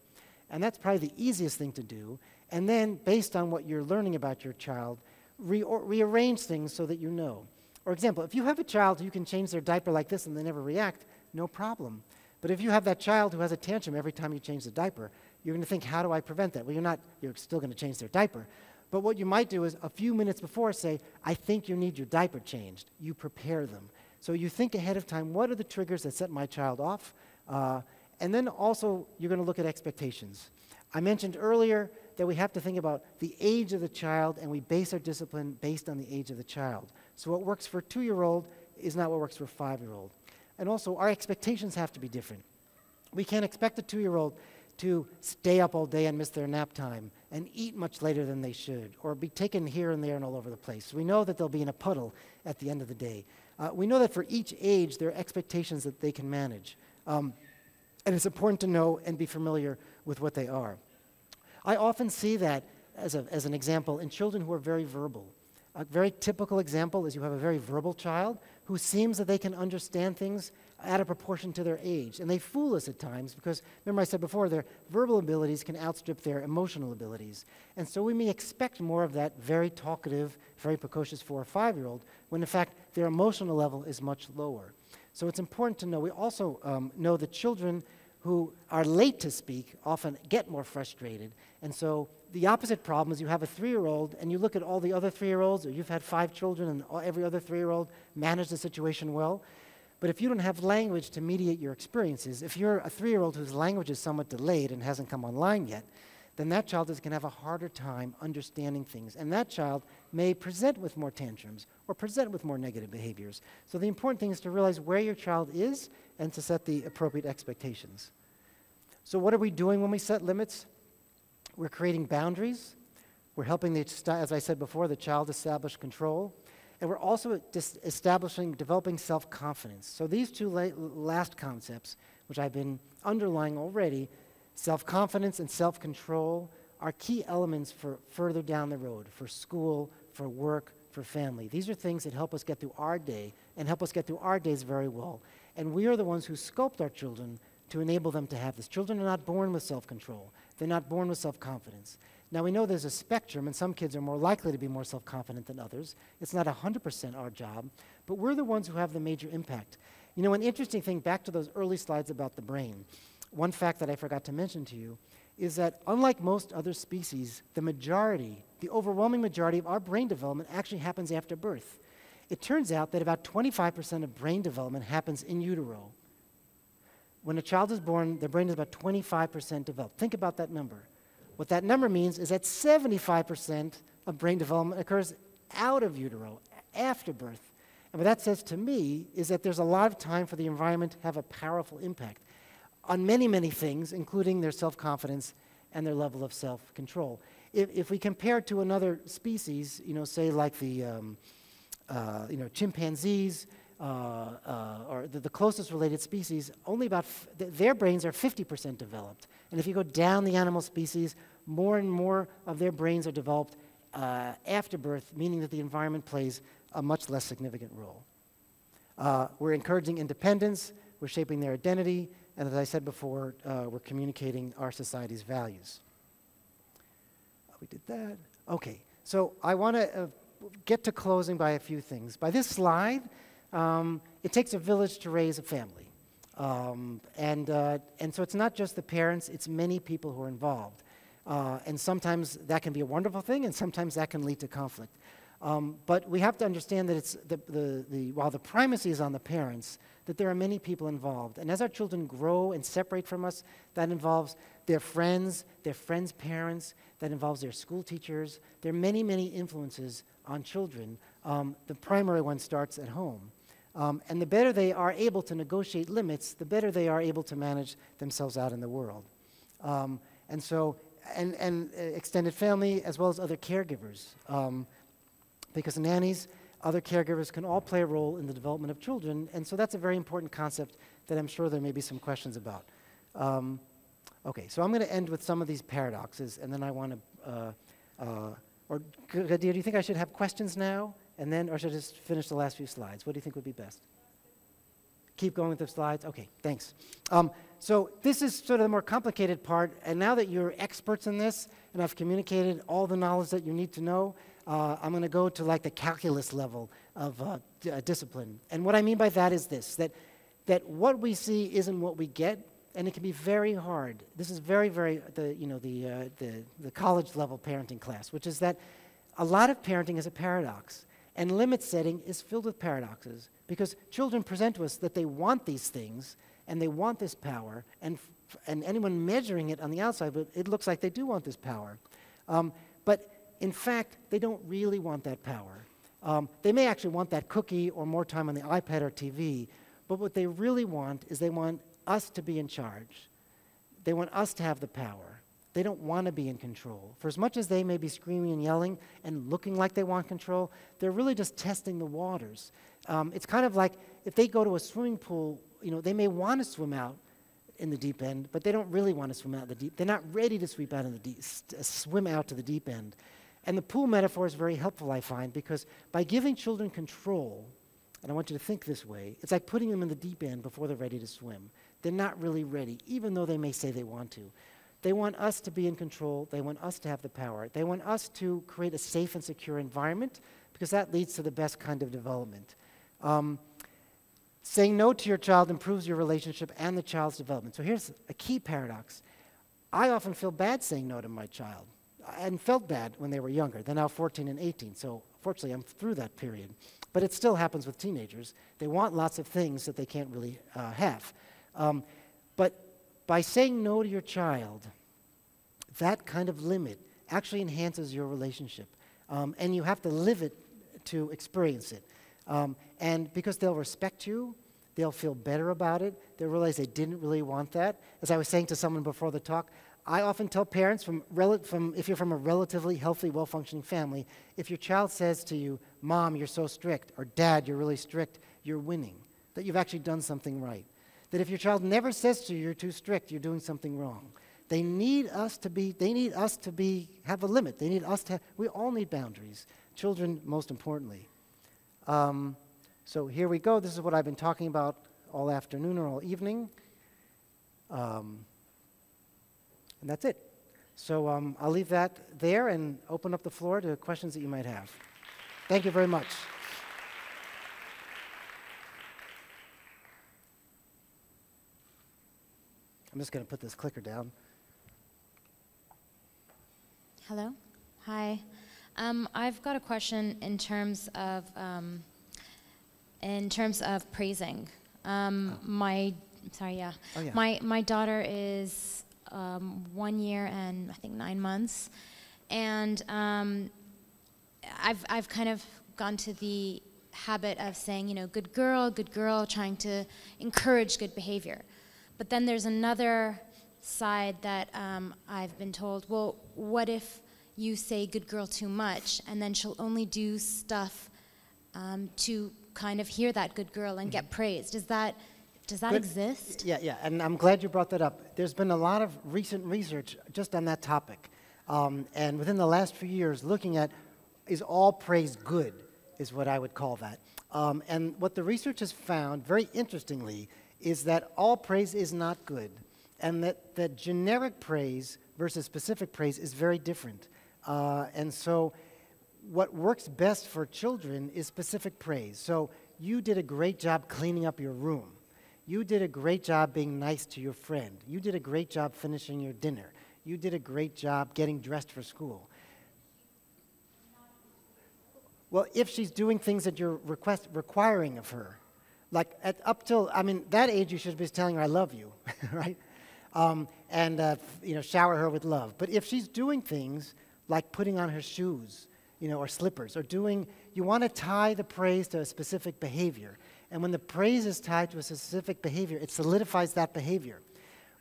And that's probably the easiest thing to do. And then, based on what you're learning about your child, rearrange things so that you know. For example, if you have a child who you can change their diaper like this and they never react, no problem. But if you have that child who has a tantrum every time you change the diaper, you're going to think, how do I prevent that? Well, you're still going to change their diaper. But what you might do is a few minutes before say, I think you need your diaper changed. You prepare them. So you think ahead of time, what are the triggers that set my child off? And then also, you're going to look at expectations. I mentioned earlier that we have to think about the age of the child, and we base our discipline based on the age of the child. So what works for a 2-year-old is not what works for a 5-year-old. And also, our expectations have to be different. We can't expect a 2-year-old to stay up all day and miss their nap time and eat much later than they should, or be taken here and there and all over the place. We know that they'll be in a puddle at the end of the day. We know that for each age, there are expectations that they can manage. And it's important to know and be familiar with what they are. I often see that as an example in children who are very verbal. A very typical example is you have a very verbal child who seems that they can understand things at a proportion to their age. And they fool us at times because, remember I said before, their verbal abilities can outstrip their emotional abilities. And so we may expect more of that very talkative, very precocious 4 or 5-year-old, when in fact their emotional level is much lower. So it's important to know. We also know that children who are late to speak often get more frustrated. And so the opposite problem is you have a 3-year-old and you look at all the other 3-year-olds, or you've had 5 children and every other 3-year-old managed the situation well. But if you don't have language to mediate your experiences, if you're a 3-year-old whose language is somewhat delayed and hasn't come online yet, then that child is going to have a harder time understanding things. And that child may present with more tantrums or present with more negative behaviors. So the important thing is to realize where your child is and to set the appropriate expectations. So what are we doing when we set limits? We're creating boundaries. We're helping, as I said before, the child establish control. And we're also developing self-confidence. So these two last concepts, which I've been underlying already, self-confidence and self-control, are key elements for further down the road, for school, for work, for family. These are things that help us get through our day and help us get through our days very well. And we are the ones who sculpt our children to enable them to have this. Children are not born with self-control. They're not born with self-confidence. Now, we know there's a spectrum, and some kids are more likely to be more self-confident than others. It's not 100% our job, but we're the ones who have the major impact. You know, an interesting thing, back to those early slides about the brain, one fact that I forgot to mention to you is that unlike most other species, the overwhelming majority of our brain development actually happens after birth. It turns out that about 25% of brain development happens in utero. When a child is born, their brain is about 25% developed. Think about that number. What that number means is that 75% of brain development occurs out of utero, after birth. And what that says to me is that there's a lot of time for the environment to have a powerful impact on many, many things, including their self-confidence and their level of self-control. If we compare to another species, say like the chimpanzees, or the closest related species, only about their brains are 50% developed. And if you go down the animal species, more and more of their brains are developed after birth, meaning that the environment plays a much less significant role. We're encouraging independence, we're shaping their identity, and as I said before, we're communicating our society's values. We did that. Okay, so I want to get to closing by a few things. By this slide, it takes a village to raise a family. And so it's not just the parents, it's many people who are involved. And sometimes that can be a wonderful thing, and sometimes that can lead to conflict. But we have to understand that it's while the primacy is on the parents, that there are many people involved. And as our children grow and separate from us, that involves their friends' parents, that involves their school teachers. There are many, many influences on children. The primary one starts at home. And the better they are able to negotiate limits, the better they are able to manage themselves out in the world. And so, extended family as well as other caregivers. Because nannies, other caregivers can all play a role in the development of children, and so that's a very important concept that I'm sure there may be some questions about. Okay, so I'm going to end with some of these paradoxes, and then I want to, or do you think I should have questions now, and then, or should I just finish the last few slides? What do you think would be best? Keep going with the slides? Okay, thanks. So this is sort of the more complicated part, and now that you're experts in this, and I've communicated all the knowledge that you need to know, I'm going to go to like the calculus level of discipline. And what I mean by that is this, that what we see isn't what we get, and it can be very hard. This is very, the college level parenting class, which is that a lot of parenting is a paradox, and limit setting is filled with paradoxes, because children present to us that they want these things, and they want this power, and anyone measuring it on the outside, it looks like they do want this power. But in fact, they don't really want that power. They may actually want that cookie or more time on the iPad or TV, but what they really want is they want us to be in charge. They want us to have the power. They don't want to be in control. For as much as they may be screaming and yelling and looking like they want control, they're really just testing the waters. It's kind of like if they go to a swimming pool, they may want to swim out in the deep end, but they don't really want to swim out in the deep. They're not ready to swim out to the deep end. And the pool metaphor is very helpful, I find, because by giving children control, and I want you to think this way, it's like putting them in the deep end before they're ready to swim. They're not really ready, even though they may say they want to. They want us to be in control. They want us to have the power. They want us to create a safe and secure environment, because that leads to the best kind of development. Saying no to your child improves your relationship and the child's development. So here's a key paradox. I often feel bad saying no to my child. And felt bad when they were younger. They're now 14 and 18, so fortunately I'm through that period. But it still happens with teenagers. They want lots of things that they can't really have. But by saying no to your child, that kind of limit actually enhances your relationship. And you have to live it to experience it. And because they'll respect you, they'll feel better about it, they'll realize they didn't really want that. As I was saying to someone before the talk, I often tell parents, if you're from a relatively healthy, well-functioning family, if your child says to you, Mom, you're so strict, or Dad, you're really strict, you're winning, that you've actually done something right. That if your child never says to you, you're too strict, you're doing something wrong. They need us to have a limit. They need us to, we all need boundaries. Children, most importantly. So here we go. This is what I've been talking about all afternoon or all evening. And that's it. So I'll leave that there and open up the floor to questions that you might have. Thank you very much. I'm just going to put this clicker down. Hello. Hi. I've got a question in terms of praising. My daughter is 1 year and I think 9 months, and I've kind of gone to the habit of saying, good girl, trying to encourage good behavior. But then there's another side that I've been told, well, what if you say good girl too much, and then she'll only do stuff to kind of hear that good girl and get praised. Does that exist? Yeah, and I'm glad you brought that up. There's been a lot of recent research just on that topic. And within the last few years, looking at, is all praise good, is what I would call that. And what the research has found, very interestingly, is that all praise is not good, and that generic praise versus specific praise is very different. And so what works best for children is specific praise. So you did a great job cleaning up your room. You did a great job being nice to your friend. You did a great job finishing your dinner. You did a great job getting dressed for school. Well, if she's doing things that you're requiring of her, like up till, I mean, that age you should be telling her, I love you, right? Shower her with love. But if she's doing things like putting on her shoes, or slippers, or you want to tie the praise to a specific behavior. And when the praise is tied to a specific behavior, it solidifies that behavior.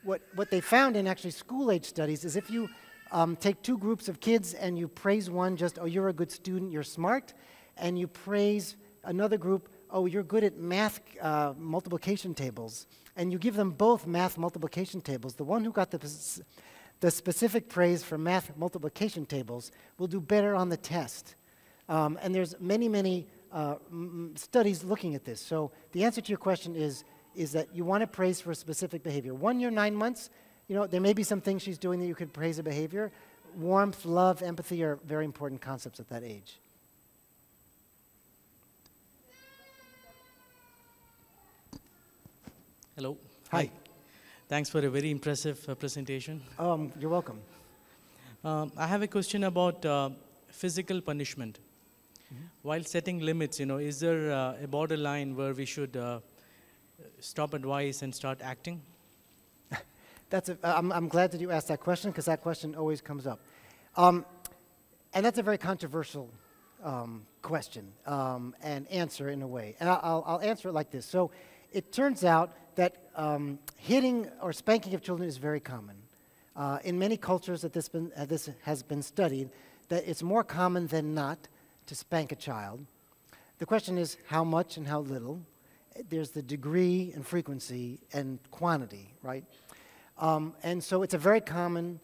What they found in actually school-age studies is if you take two groups of kids and you praise one just, oh, you're a good student, you're smart, and you praise another group, oh, you're good at math multiplication tables, and you give them both math multiplication tables, the one who got the specific praise for math multiplication tables will do better on the test. And there's many studies looking at this. So the answer to your question is that you want to praise for a specific behavior. 1 year, 9 months, there may be some things she's doing that you could praise a behavior. Warmth, love, empathy are very important concepts at that age. Hello. Hi. Thanks for a very impressive presentation. You're welcome. I have a question about physical punishment. Mm-hmm. While setting limits, is there a borderline where we should stop advice and start acting? I'm glad that you asked that question, because that question always comes up. And that's a very controversial question and answer in a way. And I'll answer it like this. So it turns out that hitting or spanking of children is very common. In many cultures that this has been studied, that it's more common than not to spank a child. The question is how much and how little. There's the degree and frequency and quantity, right? And so it's a very common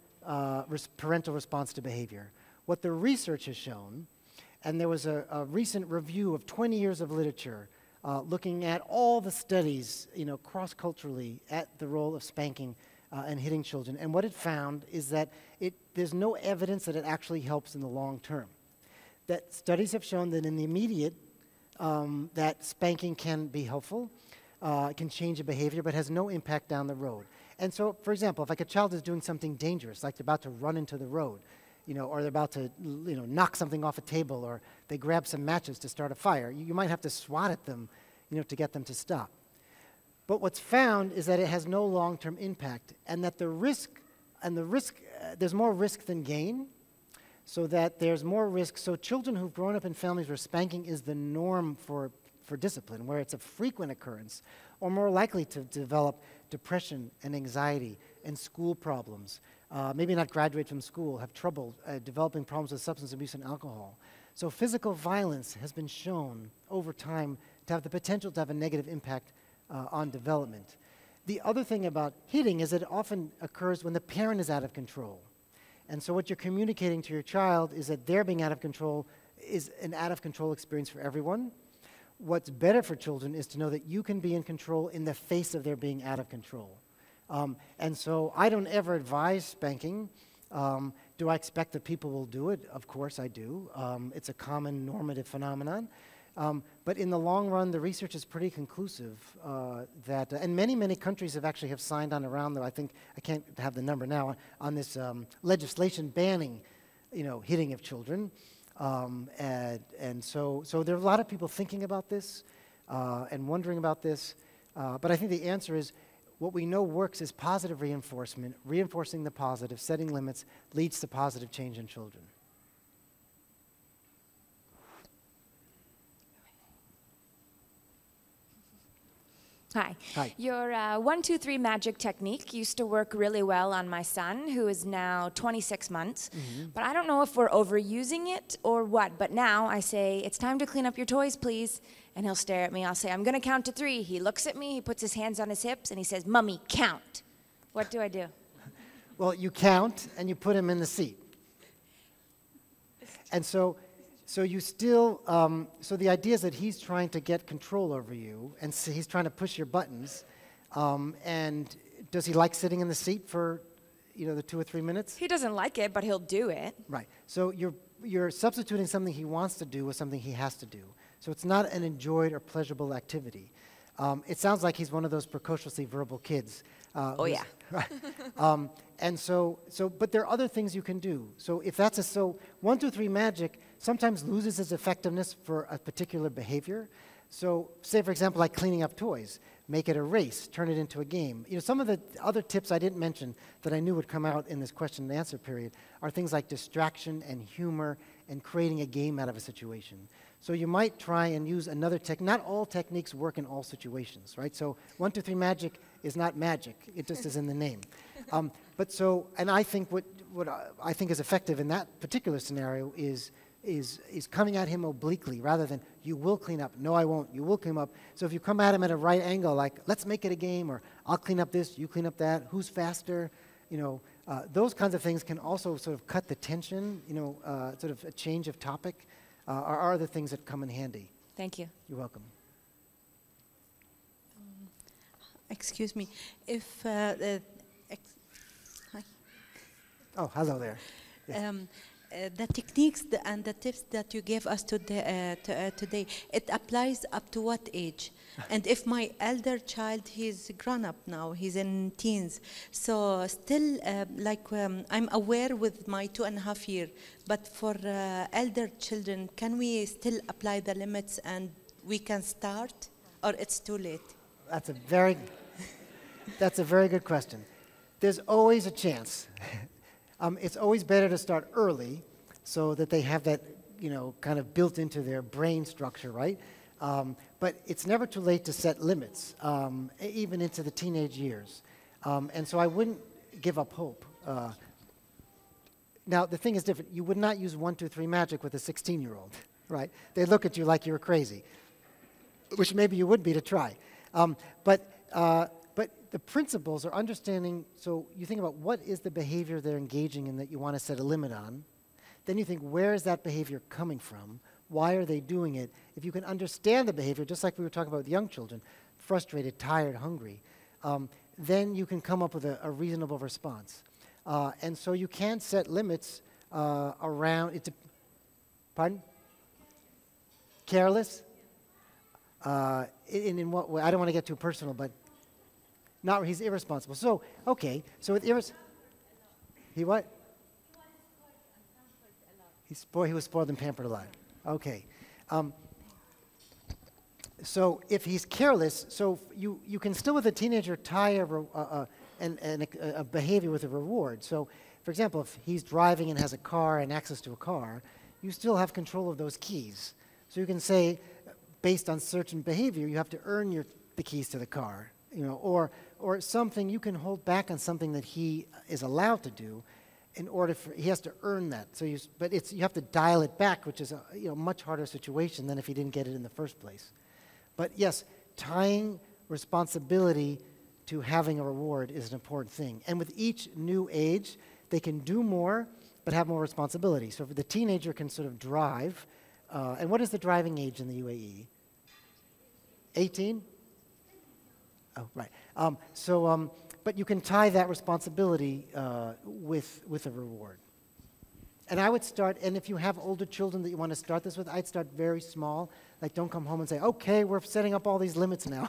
parental response to behavior. What the research has shown, and there was a recent review of 20 years of literature looking at all the studies, cross-culturally at the role of spanking and hitting children. And what it found is that there's no evidence that it actually helps in the long term. That studies have shown that in the immediate, that spanking can be helpful, can change a behavior, but has no impact down the road. And so, for example, if like a child is doing something dangerous, like they're about to run into the road, or they're about to, knock something off a table, or they grab some matches to start a fire, you might have to swat at them, to get them to stop. But what's found is that it has no long-term impact, and that there's more risk than gain, so that there's more risk. So children who've grown up in families where spanking is the norm for discipline, where it's a frequent occurrence, are more likely to develop depression and anxiety and school problems. Maybe not graduate from school, have trouble developing problems with substance abuse and alcohol. So physical violence has been shown over time to have the potential to have a negative impact on development. The other thing about hitting is that it often occurs when the parent is out of control. And so what you're communicating to your child is that their being out of control is an out of control experience for everyone. What's better for children is to know that you can be in control in the face of their being out of control. And so I don't ever advise spanking. Do I expect that people will do it? Of course I do. It's a common normative phenomenon. But in the long run, the research is pretty conclusive that, and many countries have actually signed on around, though I think, I can't have the number now, on this legislation banning, hitting of children. And so there are a lot of people thinking about this and wondering about this. But I think the answer is, what we know works is positive reinforcement. Reinforcing the positive, setting limits, leads to positive change in children. Hi. Hi. Your 1, 2, 3 magic technique used to work really well on my son, who is now 26 months. Mm-hmm. But I don't know if we're overusing it or what. But now I say, it's time to clean up your toys, please. And he'll stare at me. I'll say, I'm going to count to 3. He looks at me, he puts his hands on his hips, and he says, Mummy, count. What do I do? Well, you count, and you put him in the seat. And so you still, so the idea is that he's trying to get control over you, and so he's trying to push your buttons, And does he like sitting in the seat for, the 2 or 3 minutes? He doesn't like it, but he'll do it. Right. So you're substituting something he wants to do with something he has to do. So it's not an enjoyed or pleasurable activity. It sounds like he's one of those precociously verbal kids. Oh, yeah. Right. But there are other things you can do. So if that's 1, 2, 3 magic sometimes loses its effectiveness for a particular behavior. So say, for example, like cleaning up toys. Make it a race, turn it into a game. Some of the other tips I didn't mention that I knew would come out in this question and answer period are things like distraction and humor and creating a game out of a situation. So you might try and use another technique. Not all techniques work in all situations, right? So 1, 2, 3 magic is not magic. It just is in the name. And I think what I think is effective in that particular scenario is coming at him obliquely rather than, you will clean up. No, I won't. You will clean up. So if you come at him at a right angle, like, let's make it a game, or I'll clean up this, you clean up that, who's faster, those kinds of things can also sort of cut the tension, sort of a change of topic, are other things that come in handy. Thank you. You're welcome. Excuse me. If Oh, hello there. Yes. The techniques and the tips that you gave us today, it applies up to what age? And if my elder child, he's grown up now, he's in teens, so still I'm aware with my 2.5 years, but for elder children, can we still apply the limits and we can start, or it's too late? That's a very good question. There's always a chance. It's always better to start early so that they have that, kind of built into their brain structure, right? But it's never too late to set limits, even into the teenage years. And so I wouldn't give up hope. Now, the thing is different. You would not use 1, 2, 3 magic with a 16-year-old, right? They look at you like you're crazy, which maybe you would be to try. But the principles are understanding, so you think about what is the behavior they're engaging in that you want to set a limit on. Then you think, where is that behavior coming from? Why are they doing it? If you can understand the behavior, just like we were talking about with young children, frustrated, tired, hungry, then you can come up with a reasonable response. And so you can set limits around, pardon? Careless? In what way? I don't want to get too personal, but he's irresponsible. So, okay, so with he what? He was spoiled and pampered a lot. Okay. So if he's careless, so you can still with a teenager tie a behavior with a reward. So, for example, if he's driving and has a car and access to a car, you still have control of those keys. So you can say, based on certain behavior, you have to earn the keys to the car, or something you can hold back on something that he is allowed to do, in order for he has to earn that. So you have to dial it back, which is a much harder situation than if he didn't get it in the first place. But yes, tying responsibility to having a reward is an important thing. And with each new age, they can do more, but have more responsibility. So the teenager can sort of drive. And what is the driving age in the UAE? 18? Oh, right. But you can tie that responsibility with a reward. And I would start, and if you have older children that you want to start this with, I'd start very small. Like, don't come home and say, okay, we're setting up all these limits now.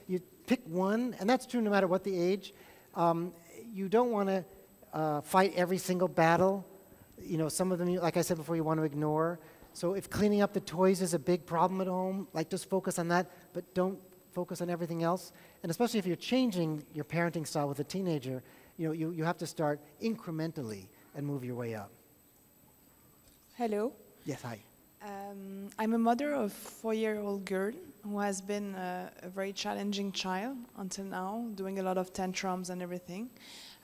You pick one, and that's true no matter what the age. You don't want to fight every single battle. Some of them, like I said before, you want to ignore. So if cleaning up the toys is a big problem at home, like just focus on that, but don't focus on everything else. And especially if you're changing your parenting style with a teenager, you have to start incrementally and move your way up. Hello. Yes, hi. I'm a mother of a 4-year-old girl who has been a very challenging child until now, doing a lot of tantrums and everything.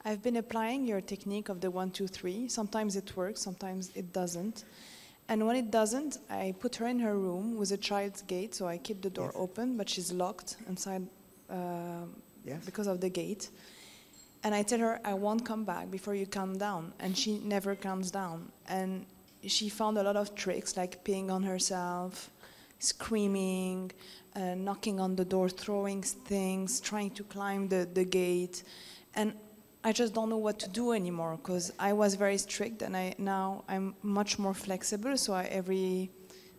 I've been applying your technique of the 1, 2, 3. Sometimes it works, sometimes it doesn't. And when it doesn't, I put her in her room with a child's gate, so I keep the door open, but she's locked inside because of the gate. And I tell her, I won't come back before you calm down. And she never calms down. And she found a lot of tricks, like peeing on herself, screaming, knocking on the door, throwing things, trying to climb the gate. And I just don't know what to do anymore, because I was very strict, and now I'm much more flexible. So every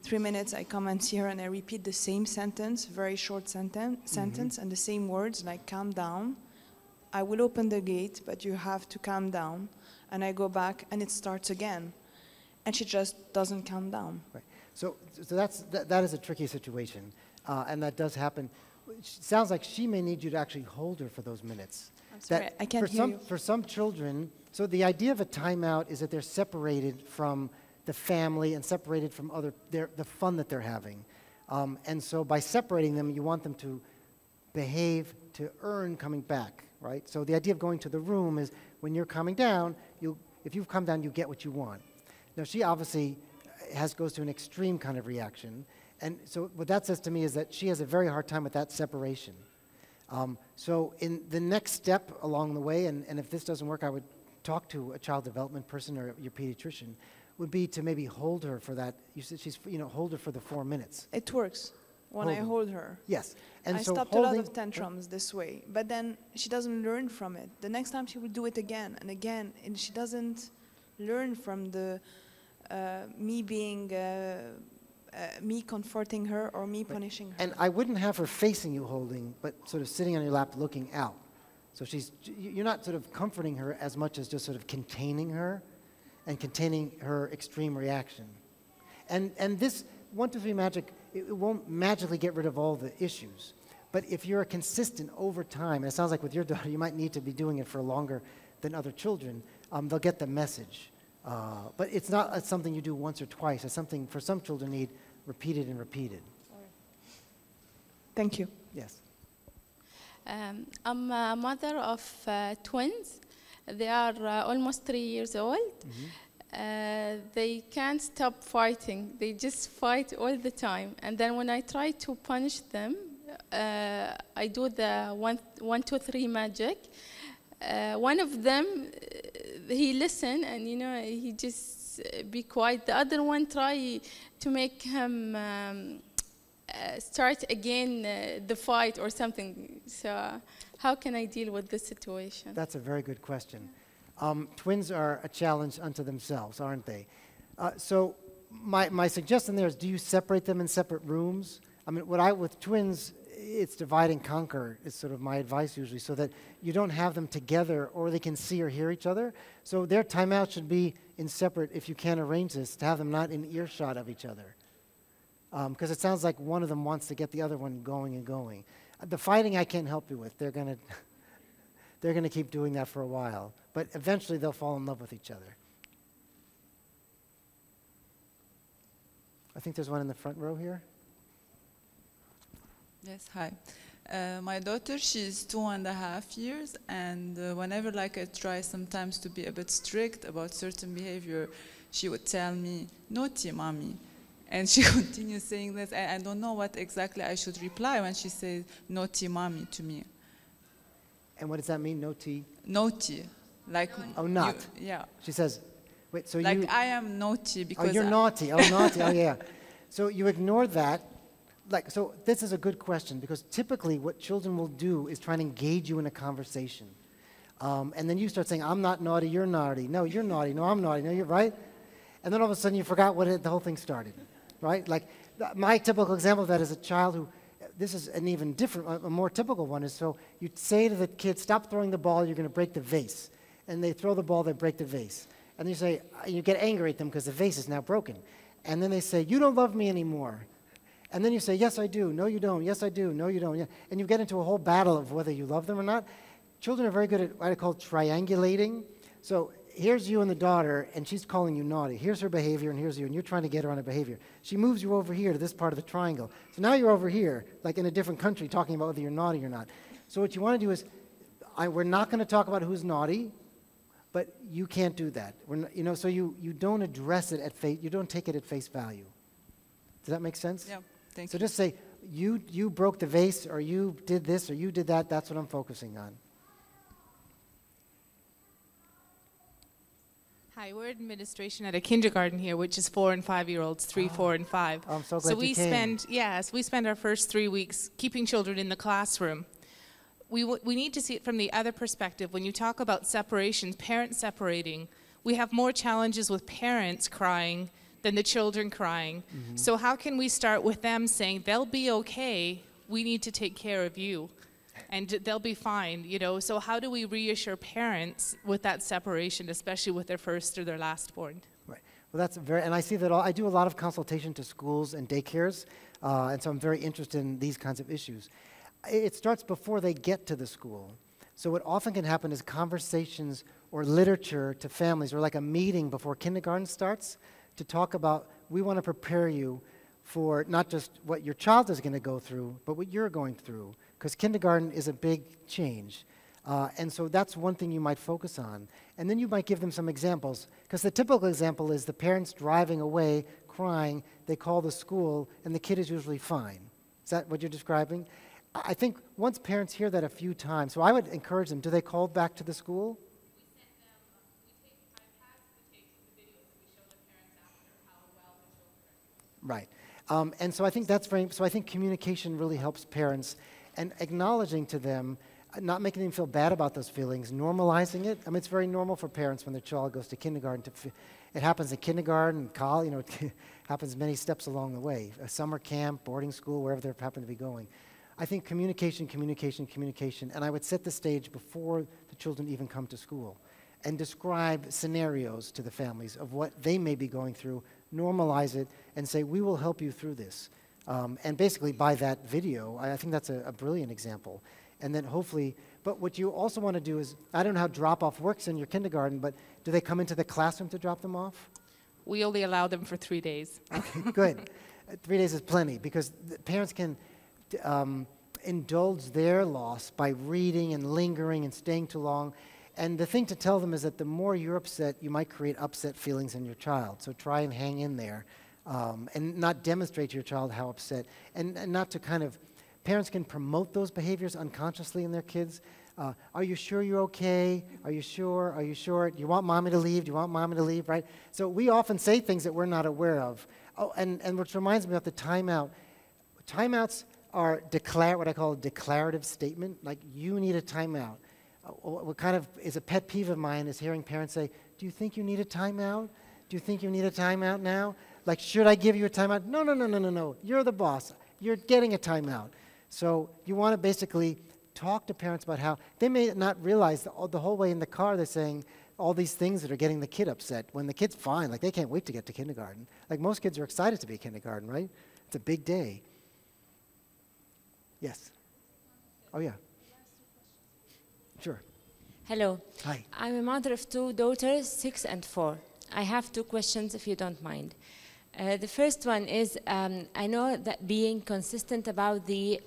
3 minutes I come and see her and I repeat the same sentence, very short sentence, and the same words, like calm down. I will open the gate, but you have to calm down. And I go back and it starts again. And she just doesn't calm down. Right. So that is a tricky situation, and that does happen. It sounds like she may need you to actually hold her for those minutes. I'm sorry, I can't hear you. For some children, so the idea of a timeout is that they're separated from the family and separated from the fun that they're having. And so by separating them, you want them to behave to earn coming back, right? So the idea of going to the room is when you're coming down, if you've come down, you get what you want. Now, she obviously goes to an extreme kind of reaction. And so what that says to me is that she has a very hard time with that separation. So in the next step along the way, and if this doesn't work, I would talk to a child development person or your pediatrician, would be to maybe hold her for that. You said hold her for the 4 minutes. It works when I hold her. Yes. And I so stopped a lot of tantrums this way, but then she doesn't learn from it. The next time she will do it again and again, and she doesn't learn from the me comforting her or me punishing her. And I wouldn't have her facing you holding, but sort of sitting on your lap looking out. So you're not sort of comforting her as much as just sort of containing her and containing her extreme reaction. And this 1, 2, 3 magic, it won't magically get rid of all the issues. But if you're consistent over time, and it sounds like with your daughter, you might need to be doing it for longer than other children, they'll get the message. But it's not something you do once or twice. It's something for some children need repeated and repeated. Thank you. Yes. I'm a mother of twins. They are almost 3 years old. They can't stop fighting. They just fight all the time. And then when I try to punish them, I do the 1, 2, 3 magic. One of them, he listen and he just be quiet. The other one try to make him start again the fight or something. So how can I deal with this situation? That's a very good question. Twins are a challenge unto themselves, aren't they? So my suggestion there is, do you separate them in separate rooms? I mean, with twins, it's divide and conquer is sort of my advice usually, so that you don't have them together or they can see or hear each other. So their timeout should be in separate, if you can arrange this, to have them not in earshot of each other. Because it sounds like one of them wants to get the other one going and going. The fighting I can't help you with. They're gonna keep doing that for a while. But eventually they'll fall in love with each other. I think there's one in the front row here. Yes, hi. My daughter, she's 2.5 years, and whenever I try sometimes to be a bit strict about certain behavior, she would tell me, "Naughty, mommy." And she continues saying this, and I don't know what exactly I should reply when she says, "Naughty, mommy," to me. And what does that mean, naughty? Naughty. Oh, not. Yeah. She says, wait, so I am naughty because... Oh, you're naughty. Oh, naughty. Oh, yeah. So you ignore that. So this is a good question, because typically what children will do is try and engage you in a conversation. And then you start saying, "I'm not naughty, you're naughty. No, you're naughty. No, I'm naughty. No, you're right." And then all of a sudden you forgot the whole thing started, right? My typical example of that is a child who, this is an even different, a more typical one, is so you say to the kid, "Stop throwing the ball, you're going to break the vase." And they throw the ball, they break the vase. And you say, you get angry at them because the vase is now broken. And then they say, "You don't love me anymore." And then you say, "Yes, I do." "No, you don't." "Yes, I do." "No, you don't." And you get into a whole battle of whether you love them or not. Children are very good at what I call triangulating. So here's you and the daughter, and she's calling you naughty. Here's her behavior, and here's you, and you're trying to get her on a behavior. She moves you over here to this part of the triangle. So now you're over here, like in a different country, talking about whether you're naughty or not. So what you want to do is, we're not going to talk about who's naughty, but you can't do that. So you don't address it at face, you don't take it at face value. Does that make sense? Yeah, thank you. So just say, you broke the vase, or you did this, or you did that. That's what I'm focusing on. Hi, we're administration at a kindergarten here, which is 4 and 5-year-olds, 3, 4, and 5. I'm so glad you came. We spend our first 3 weeks keeping children in the classroom. We need to see it from the other perspective. When you talk about separations, parents separating, we have more challenges with parents crying than the children crying. Mm-hmm. So how can we start with them saying, they'll be okay, we need to take care of you, and they'll be fine, you know? So how do we reassure parents with that separation, especially with their first or their last born? Right. Well, that's very, and I see that I do a lot of consultation to schools and daycares, and so I'm very interested in these kinds of issues. It starts before they get to the school. So what often can happen is conversations or literature to families, or like a meeting before kindergarten starts, to talk about, we want to prepare you for not just what your child is going to go through, but what you're going through, because kindergarten is a big change. And so that's one thing you might focus on. And then you might give them some examples, because the typical example is the parents driving away, crying, they call the school, and the kid is usually fine. Is that what you're describing? I think once parents hear that a few times, so I would encourage them, do they call back to the school? Right. And so I think that's very, so I think communication really helps parents, and acknowledging to them, not making them feel bad about those feelings, normalizing it. I mean, it's very normal for parents when their child goes to kindergarten it happens in kindergarten, college, you know, it happens many steps along the way, a summer camp, boarding school, wherever they happen to be going. I think communication, communication, communication, and I would set the stage before the children even come to school and describe scenarios to the families of what they may be going through, normalize it, and say, we will help you through this. And basically, by that video, I think that's a brilliant example. And then hopefully, but what you also want to do is, I don't know how drop-off works in your kindergarten, but do they come into the classroom to drop them off? We only allow them for 3 days. Okay, good. 3 days is plenty, because the parents can indulge their loss by reading and lingering and staying too long. And the thing to tell them is that the more you're upset, you might create upset feelings in your child. So try and hang in there and not demonstrate to your child how upset. And not to kind of, parents can promote those behaviors unconsciously in their kids. Are you sure you're okay? Are you sure? Are you sure? Do you want mommy to leave? Do you want mommy to leave? Right? So we often say things that we're not aware of. Oh, and which reminds me of the timeout. Timeouts are what I call a declarative statement, like you need a timeout. What kind of is a pet peeve of mine is hearing parents say, do you think you need a timeout? Do you think you need a timeout now? Like, should I give you a timeout? No, no, no, no, no, no. You're the boss. You're getting a timeout. So you want to basically talk to parents about how they may not realize the whole way in the car they're saying all these things that are getting the kid upset when the kid's fine. Like, they can't wait to get to kindergarten. Like, most kids are excited to be in kindergarten, right? It's a big day. Yes. Oh, yeah. Sure. Hello. Hi. I'm a mother of 2 daughters, 6 and 4. I have 2 questions, if you don't mind. The first one is, I know that being consistent about the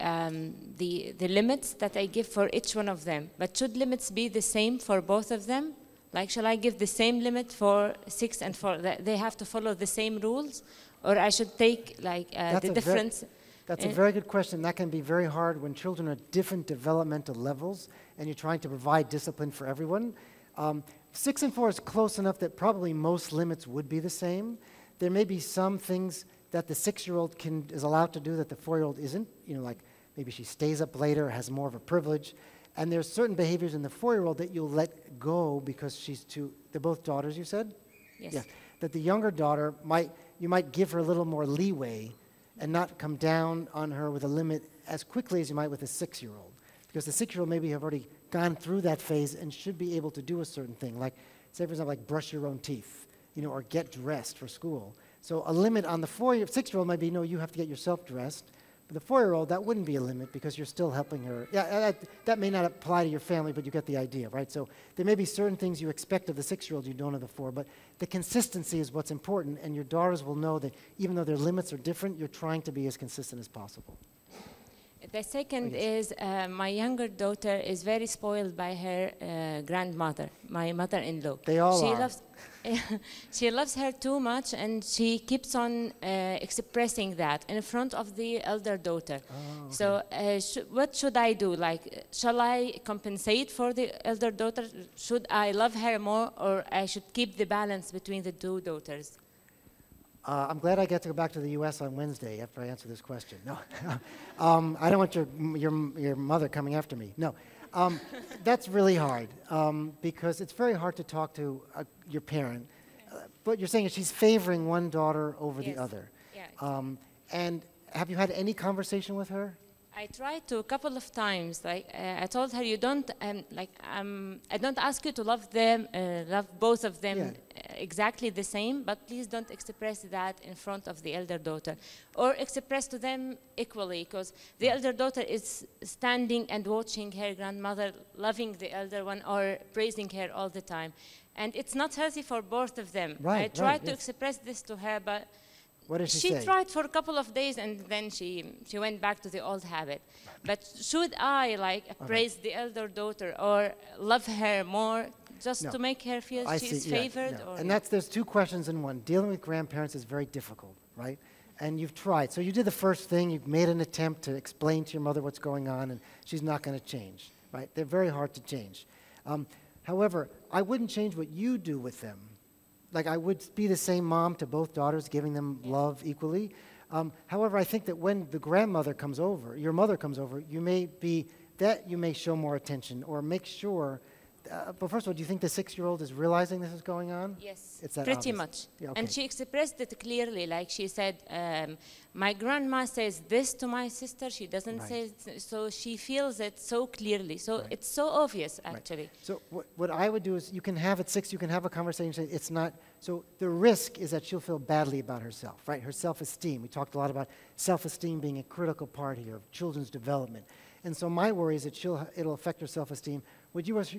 limits that I give for each one of them, but should limits be the same for both of them? Like, shall I give the same limit for 6 and 4? They have to follow the same rules? Or I should take, like, the difference? That's a very good question. That can be very hard when children are at different developmental levels and you're trying to provide discipline for everyone. 6 and 4 is close enough that probably most limits would be the same. There may be some things that the 6-year-old is allowed to do that the 4-year-old isn't. You know, like maybe she stays up later, has more of a privilege. And there's certain behaviors in the 4-year-old that you'll let go because they're both daughters, you said? Yes. Yeah. That the younger daughter you might give her a little more leeway and not come down on her with a limit as quickly as you might with a 6-year-old. Because the 6-year-old maybe have already gone through that phase and should be able to do a certain thing. Like, say for example, like brush your own teeth, you know, or get dressed for school. So a limit on the 6-year-old might be, no, you have to get yourself dressed. But the 4-year-old, that wouldn't be a limit because you're still helping her. Yeah, that may not apply to your family, but you get the idea, right? So there may be certain things you expect of the 6-year-old you don't of the 4, but the consistency is what's important, and your daughters will know that even though their limits are different, you're trying to be as consistent as possible. The second Oh, yes. is my younger daughter is very spoiled by her grandmother, my mother-in-law. They all she are. Loves, she loves her too much, and she keeps on expressing that in front of the elder daughter. Oh, okay. So what should I do? Like, shall I compensate for the elder daughter? Should I love her more, or I should keep the balance between the two daughters? I'm glad I get to go back to the U.S. on Wednesday after I answer this question. No, I don't want your mother coming after me. No, that's really hard because it's very hard to talk to your parent. What you're saying is she's favoring one daughter over the other. Yeah. And have you had any conversation with her? I tried to a couple of times. Like I told her, you don't I don't ask you to love them, love both of them exactly the same, but please don't express that in front of the elder daughter, or express to them equally, because the elder daughter is standing and watching her grandmother, loving the elder one, or praising her all the time, and it's not healthy for both of them. Right, I tried right, to yes. express this to her, but What did she say? tried for a couple of days, and then she went back to the old habit. But should I praise the elder daughter or love her more just No. to make her feel I she's see, yeah, favored? no. Or And there's two questions in one. Dealing with grandparents is very difficult, right? And you've tried. So you did the first thing. You've made an attempt to explain to your mother what's going on, and she's not going to change, right? They're very hard to change. However, I wouldn't change what you do with them. Like, I would be the same mom to both daughters, giving them love equally. However, I think that when the grandmother comes over, your mother comes over, you may show more attention or make sure. But first of all, do you think the 6-year-old is realizing this is going on? yes, It's that pretty obvious. much. Yeah, okay. And she expressed it clearly. Like she said, my grandma says this to my sister. She doesn't Right. say, so she feels it so clearly. So Right. it's so obvious, actually. So what I would do is, you can have at 6, you can have a conversation, say it's not, so the risk is that she'll feel badly about herself, right? Her self-esteem. We talked a lot about self-esteem being a critical part here of children's development. And so my worry is that it'll affect her self-esteem. What you as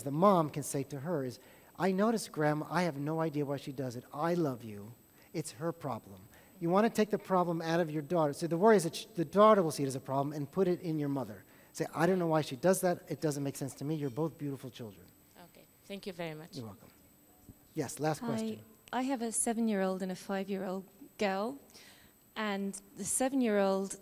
the mom can say to her is, I noticed, Grandma, I have no idea why she does it. I love you. It's her problem. You want to take the problem out of your daughter. So the worry is that the daughter will see it as a problem and put it in your mother. Say, I don't know why she does that. It doesn't make sense to me. You're both beautiful children. Okay, thank you very much. You're welcome. Yes, last question. I have a 7-year-old and a 5-year-old girl, and the 7-year-old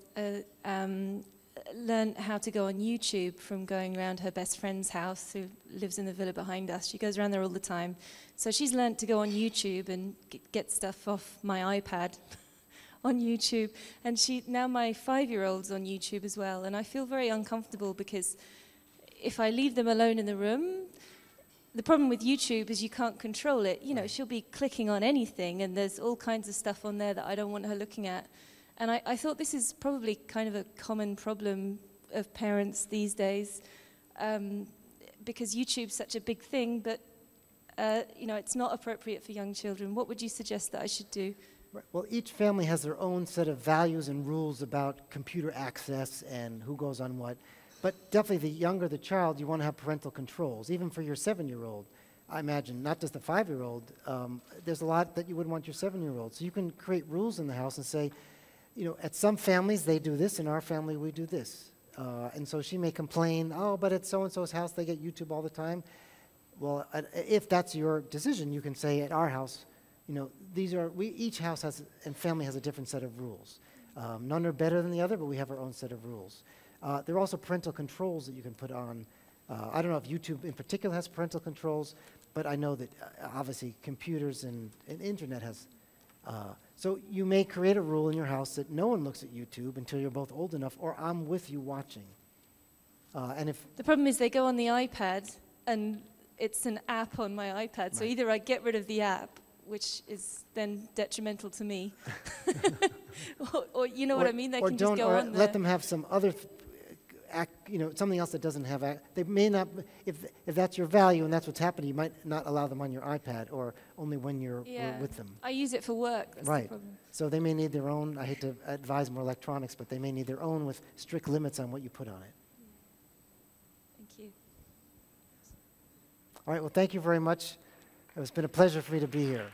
learned how to go on YouTube from going around her best friend's house, who lives in the villa behind us. She goes around there all the time. So she's learned to go on YouTube and get stuff off my iPad on YouTube. And now my 5-year-old's on YouTube as well. And I feel very uncomfortable because if I leave them alone in the room, the problem with YouTube is you can't control it. You know, she'll be clicking on anything, and there's all kinds of stuff on there that I don't want her looking at. And I thought this is probably kind of a common problem of parents these days, because YouTube's such a big thing, but it's not appropriate for young children. What would you suggest that I should do? Right. Well, each family has their own set of values and rules about computer access and who goes on what. But definitely the younger the child, you want to have parental controls. Even for your 7-year-old, I imagine, not just the 5-year-old, there's a lot that you wouldn't want your 7-year-old. So you can create rules in the house and say, at some families they do this, in our family we do this. And so she may complain, oh, but at so-and-so's house they get YouTube all the time. Well, if that's your decision, you can say at our house, each house and family has a different set of rules. None are better than the other, but we have our own set of rules. There are also parental controls that you can put on. I don't know if YouTube in particular has parental controls, but I know that obviously computers and internet has. So you may create a rule in your house that no one looks at YouTube until you're both old enough, or I'm with you watching. And if the problem is they go on the iPad, and it's an app on my iPad. So either I get rid of the app, which is then detrimental to me, or you know what I mean? They can just go on there. Let them have some other something else that doesn't have. They may not. If that's your value and that's what's happening, you might not allow them on your iPad, or only when you're with them. I use it for work. That's right. The problem. So they may need their own. I hate to advise more electronics, but they may need their own with strict limits on what you put on it. Thank you. All right. Well, thank you very much. It's been a pleasure for me to be here.